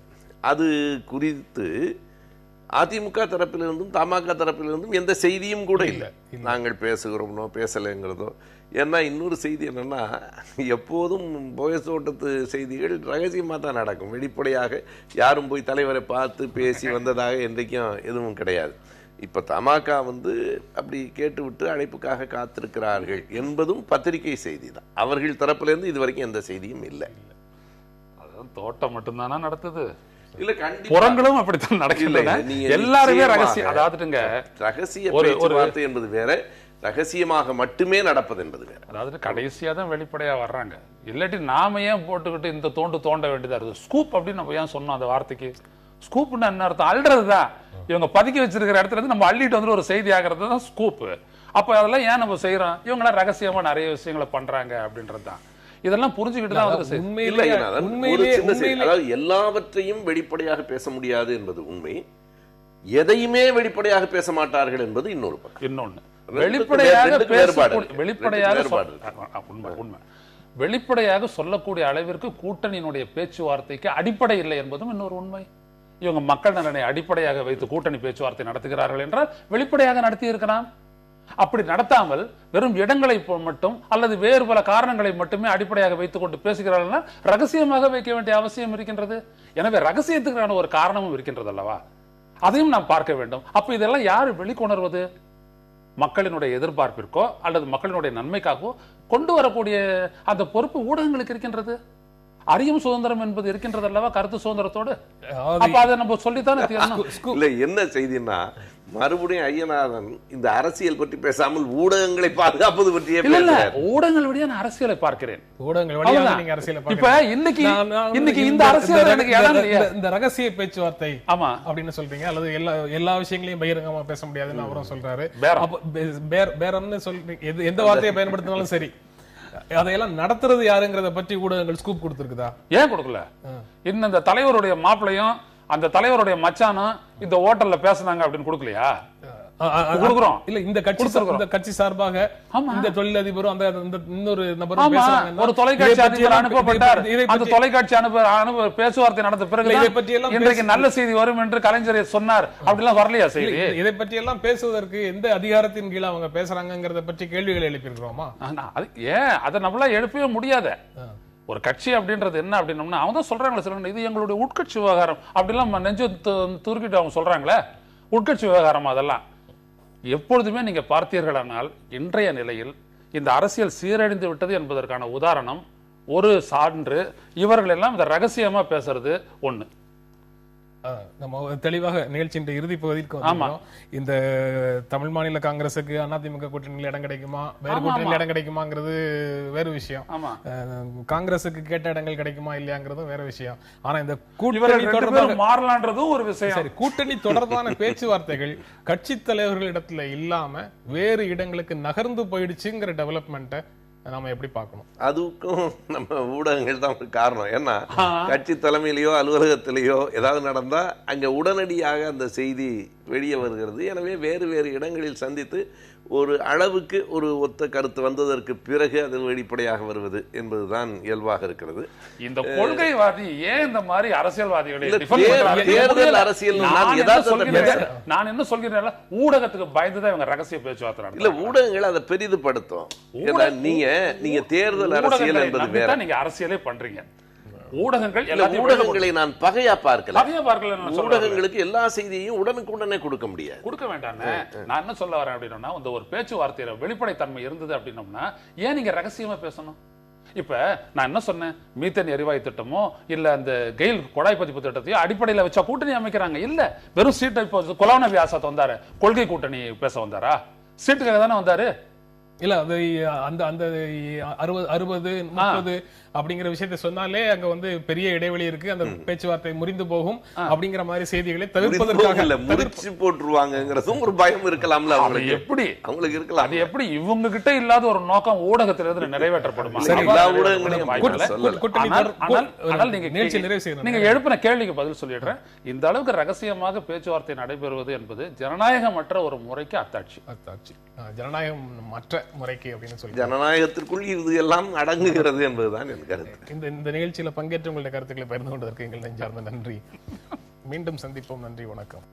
அது குறித்து அதிமுக தரப்பிலிருந்தும் தமாக தரப்பிலிருந்தும் எந்த செய்தியும் கூட இல்லை. நாங்கள் பேசுகிறோம்னோ பேசலைங்கிறதோ. ஏன்னா இன்னொரு செய்தி என்னன்னா, எப்போதும் போயஸ் தோட்டத்து செய்திகள் ரகசியமாக தான் நடக்கும். வெளிப்படையாக யாரும் போய் தலைவரை பார்த்து பேசி வந்ததாக என்றைக்கும் எதுவும் கிடையாது. இப்ப தமாக அப்படி கேட்டுவிட்டு அழைப்புக்காக காத்திருக்கிறார்கள் என்பதும் பத்திரிகை செய்தி தான். அவர்கள் தரப்பிலிருந்து இதுவரைக்கும் எந்த செய்தியும் இல்லை. அதான் தோட்டம் மட்டும்தானா நடத்துது? இல்ல, புறங்களும் அப்படித்தான் நடக்கல. எல்லாருமே ரகசியம். அதாவதுங்க ரகசிய பேச்சுவார்த்தை என்பது வேற, ரகசியமாக மட்டுமே நடப்பது என்பது வேற. அதாவது கடைசியா தான் வெளிப்படையா வர்றாங்க. இல்லாட்டி நாம ஏன் போட்டுக்கிட்டு இந்த தோண்ட வேண்டியதா இருக்கு? ஸ்கூப் அப்படின்னு நம்ம ஏன் சொன்னோம் அந்த வார்த்தைக்கு? ஸ்கூப்னு என்ன அர்த்தம்? அல்றதுதான். இவங்க பதுக்கி வச்சிருக்கிற இடத்துல இருந்து நம்ம அள்ளிட்டு வந்து ஒரு செய்தி ஆகிறது தான் ஸ்கூப். அப்ப அதெல்லாம் ஏன் நம்ம செய்யறோம்? இவங்களாம் ரகசியமா நிறைய விஷயங்களை பண்றாங்க அப்படின்றதுதான். இதெல்லாம் புரிஞ்சுக்கிட்டு தான் எல்லாவற்றையும் வெளிப்படையாக பேச முடியாது என்பது உண்மை. எதையுமே வெளிப்படையாக பேச மாட்டார்கள் என்பது இன்னொரு பக்கம். இன்னொன்னு வெளிப்படையாக சொல்லக்கூடிய அளவிற்கு கூட்டணியினுடைய பேச்சுவார்த்தைக்கு அடிப்படை இல்லை என்பதும் இன்னொரு உண்மை. இவங்க மக்கள் நலனை அடிப்படையாக வைத்து கூட்டணி பேச்சுவார்த்தை நடத்துகிறார்கள் என்றால் வெளிப்படையாக நடத்தி இருக்கலாம். அப்படி நடத்தாமல் வெறும் இடங்களை மட்டும் அல்லது வேறு பல காரணங்களை மட்டுமே அடிப்படையாக வைத்துக் கொண்டு பேசுகிறார்கள். ரகசியமாக வைக்க வேண்டிய அவசியம் இருக்கின்றது. எனவே ரகசியத்துக்கான ஒரு காரணமும் இருக்கின்றது அல்லவா? அதையும் நாம் பார்க்க வேண்டும். அப்ப இதெல்லாம் யாரு வெளிக்கொணர்வது? மக்களினுடைய எதிர்பார்ப்பிற்கோ அல்லது மக்களினுடைய நன்மைக்காகவோ கொண்டு வரக்கூடிய அந்த பொறுப்பு ஊடகங்களுக்கு இருக்கின்றது. அறியும் சுதந்திரம் என்பது இருக்கின்றது அல்லவா கருத்து சுதந்திரத்தோடு? அப்ப அதை நம்ம சொல்லித்தானே இல்ல. என்ன செய்தின்னா, மறுபடியும் ஐயநாதன் இந்த அரசியல் பற்றி பேசாமல் ஊடகங்களை பாதுகாப்பது பற்றியே ஊடகங்கள் வழியா நான் அரசியலை பார்க்கிறேன். ஊடகங்கள் வழியா நீங்க அரசியலை இப்ப இன்னைக்கு இந்த அரசியல் இந்த ரகசிய பேச்சுவார்த்தை ஆமா அப்படின்னு சொல்றீங்க, அல்லது எல்லா விஷயங்களையும் பகிரங்கமா பேச முடியாதுன்னு அவரும் சொல்றாரு. பேரம்னு சொல்றீங்க, எந்த வார்த்தையை பயன்படுத்தினாலும் சரி, அதையெல்லாம் நடத்துறது யாருங்கிறத பற்றி ஊடகங்கள் ஸ்கூப் கொடுத்திருக்குதா? ஏன் கொடுக்கல? இன்னும் இந்த தலைவருடைய மாப்பிளையும் அந்த தலைவருடைய மச்சானும் இந்த ஹோட்டல்ல பேசுனாங்க அப்படின்னு கொடுக்கலையா? கொடுக்கிறோம். இல்ல, இந்த கட்சி சார்பாக இந்த தொழிலதிபரும் அந்த இன்னொரு நபரும் பேசுறாங்க. ஒரு தொலைக்காட்சி அதிபர் அனுப்பப்பட்டார். அந்த தொலைக்காட்சி பேச்சுவார்த்தை நடந்த பிறகு இதை பற்றி எல்லாம் இன்றைக்கு நல்ல செய்தி வரும் என்று கலைஞர் சொன்னார். அப்படிலாம் வரலையா செய்தி? இதை பற்றி எல்லாம் பேசுவதற்கு எந்த அதிகாரத்தின் கீழ் அவங்க பேசுறாங்கிறத பற்றி கேள்விகள் எழுப்பியிருக்கிறோமா? ஏன் அதை நம்மளா எழுப்பவே முடியாத ஒரு கட்சி அப்படின்றது என்ன அப்படின்னோம்னா, அவங்க தான் சொல்றாங்களே சில, இது எங்களுடைய உட்கட்சி விவகாரம் அப்படிலாம் நெஞ்சு துருக்கிட்டு அவங்க சொல்றாங்களே. உட்கட்சி விவகாரம் அதெல்லாம் எப்பொழுதுமே நீங்க பார்த்தீர்களானால் இன்றைய நிலையில் இந்த அரசியல் சீரழிந்து விட்டது என்பதற்கான உதாரணம், ஒரு சான்று, இவர்கள் எல்லாம் இந்த ரகசியமா பேசுறது ஒண்ணு. நம்ம தெளிவாக நிகழ்ச்சியின் இறுதி பகுதிக்கு வந்தோம். இந்த தமிழ் மாநில காங்கிரசுக்கு அதிமுக கூட்டணியில் இடம் கிடைக்குமா, வேறு கூட்டணியில் இடம் கிடைக்குமாங்கிறது வேறு விஷயம். காங்கிரசுக்கு கேட்ட இடங்கள் கிடைக்குமா இல்லையாங்கிறதும் வேற விஷயம். ஆனா இந்த கூட்டணி தொடர்பான மாறலான்றதும் ஒரு விஷயம். சரி, கூட்டணி தொடர்பான பேச்சுவார்த்தைகள் கட்சி தலைவர்களிடத்துல இல்லாம வேறு இடங்களுக்கு நகர்ந்து போயிடுச்சுங்கிற டெவலப்மெண்ட்டை நாம எப்படி பார்க்கணும்? அதுக்கும் நம்ம ஊடகங்கள் தான் ஒரு காரணம். ஏன்னா கட்சி தலைமையிலேயோ அலுவலகத்திலேயோ ஏதாவது நடந்தா அங்க உடனடியாக அந்த செய்தி வெளியே வருகிறது. எனவே வேறு வேறு இடங்களில் சந்தித்து ஒரு அளவுக்கு ஒரு ஒத்த கருத்து வந்ததற்கு பிறகு அதில் வெளிப்படையாக வருவது என்பதுதான் இயல்பாக இருக்கிறது. இந்த கொள்கைவாதி ஏன் இந்த மாதிரி அரசியல்வாதிகளை தேர்தல் அரசியல் நான் என்ன சொல்கிறேன், ஊடகத்துக்கு பயந்துதான் இவங்க ரகசிய பேச்சுவார்த்தை இல்ல, ஊடகங்கள் அதை பெரிதுபடுத்தும். நீங்க தேர்தல் அரசியல் என்பது வேற, நீங்க அரசியலே பண்றீங்க. ஊடகங்களை நான் பகையா பார்க்கல. ஊடகங்களுக்கு எல்லா செய்தியையும் உடனுக்குடனே கொடுக்க முடியாது, கொடுக்க வேண்டாம். நான் என்ன சொல்ல வரேன் அப்படின்னா, இந்த ஒரு பேச்சுவார்த்தையில வெளிப்படைத்தன்மை இருந்தது அப்படின்னோம்னா ஏன் நீங்க ரகசியமா பேசணும்? இப்ப நான் என்ன சொன்னேன், மீத்தேன் எரிவாயு திட்டமோ இல்ல அந்த கெயில் குழாய் பதிப்பு திட்டத்தையோ அடிப்படையில வச்சா கூட்டணி அமைக்கிறாங்க. இல்ல, வெறும் சீட்டை. இப்போ குலாம் நபி ஆசாத் வந்தாரு, கொள்கை கூட்டணி பேச வந்தாரா? சீட்டுக்காக தானே வந்தாரு. இல்ல, அது அந்த அந்த 60 30 அப்படிங்கிற விஷயத்தை சொன்னாலே அங்க வந்து பெரிய இடைவெளி இருக்கு, அந்த பேச்சுவார்த்தை முறிந்து போகும் அப்படிங்கிற மாதிரி செய்திகளை தவிர்ப்பதற்காக முடிச்சு போட்டுருவாங்கிறதும் ஒரு பயம் இருக்கலாம்ல அவங்களுக்கு. எப்படி அவங்களுக்கு இருக்கலாம். அது எப்படி இவங்க கிட்ட இல்லாத ஒரு நோக்கம் ஊடகத்திலிருந்து நிறைவேற்றப்படுமா? எல்லா ஊடகங்களையும் நீங்க எழுப்பின கேள்விக்கு பதில் சொல்லிடுறேன். இந்த அளவுக்கு ரகசியமாக பேச்சுவார்த்தை நடைபெறுவது என்பது ஜனநாயகமற்ற ஒரு முறைக்கு அத்தாட்சி. ஜனநாயகம் மற்ற முறைக்கு அப்படின்னு சொல்லி ஜனநாயகத்திற்குள் இது எல்லாம் அடங்குகிறது என்பதுதான் என் கருத்து. இந்த நிகழ்ச்சியில பங்கேற்று உங்களுடைய கருத்துக்களை பகிர்ந்து கொண்டதற்கு எங்கள் நெஞ்சார்ந்த நன்றி. மீண்டும் சந்திப்போம். நன்றி, வணக்கம்.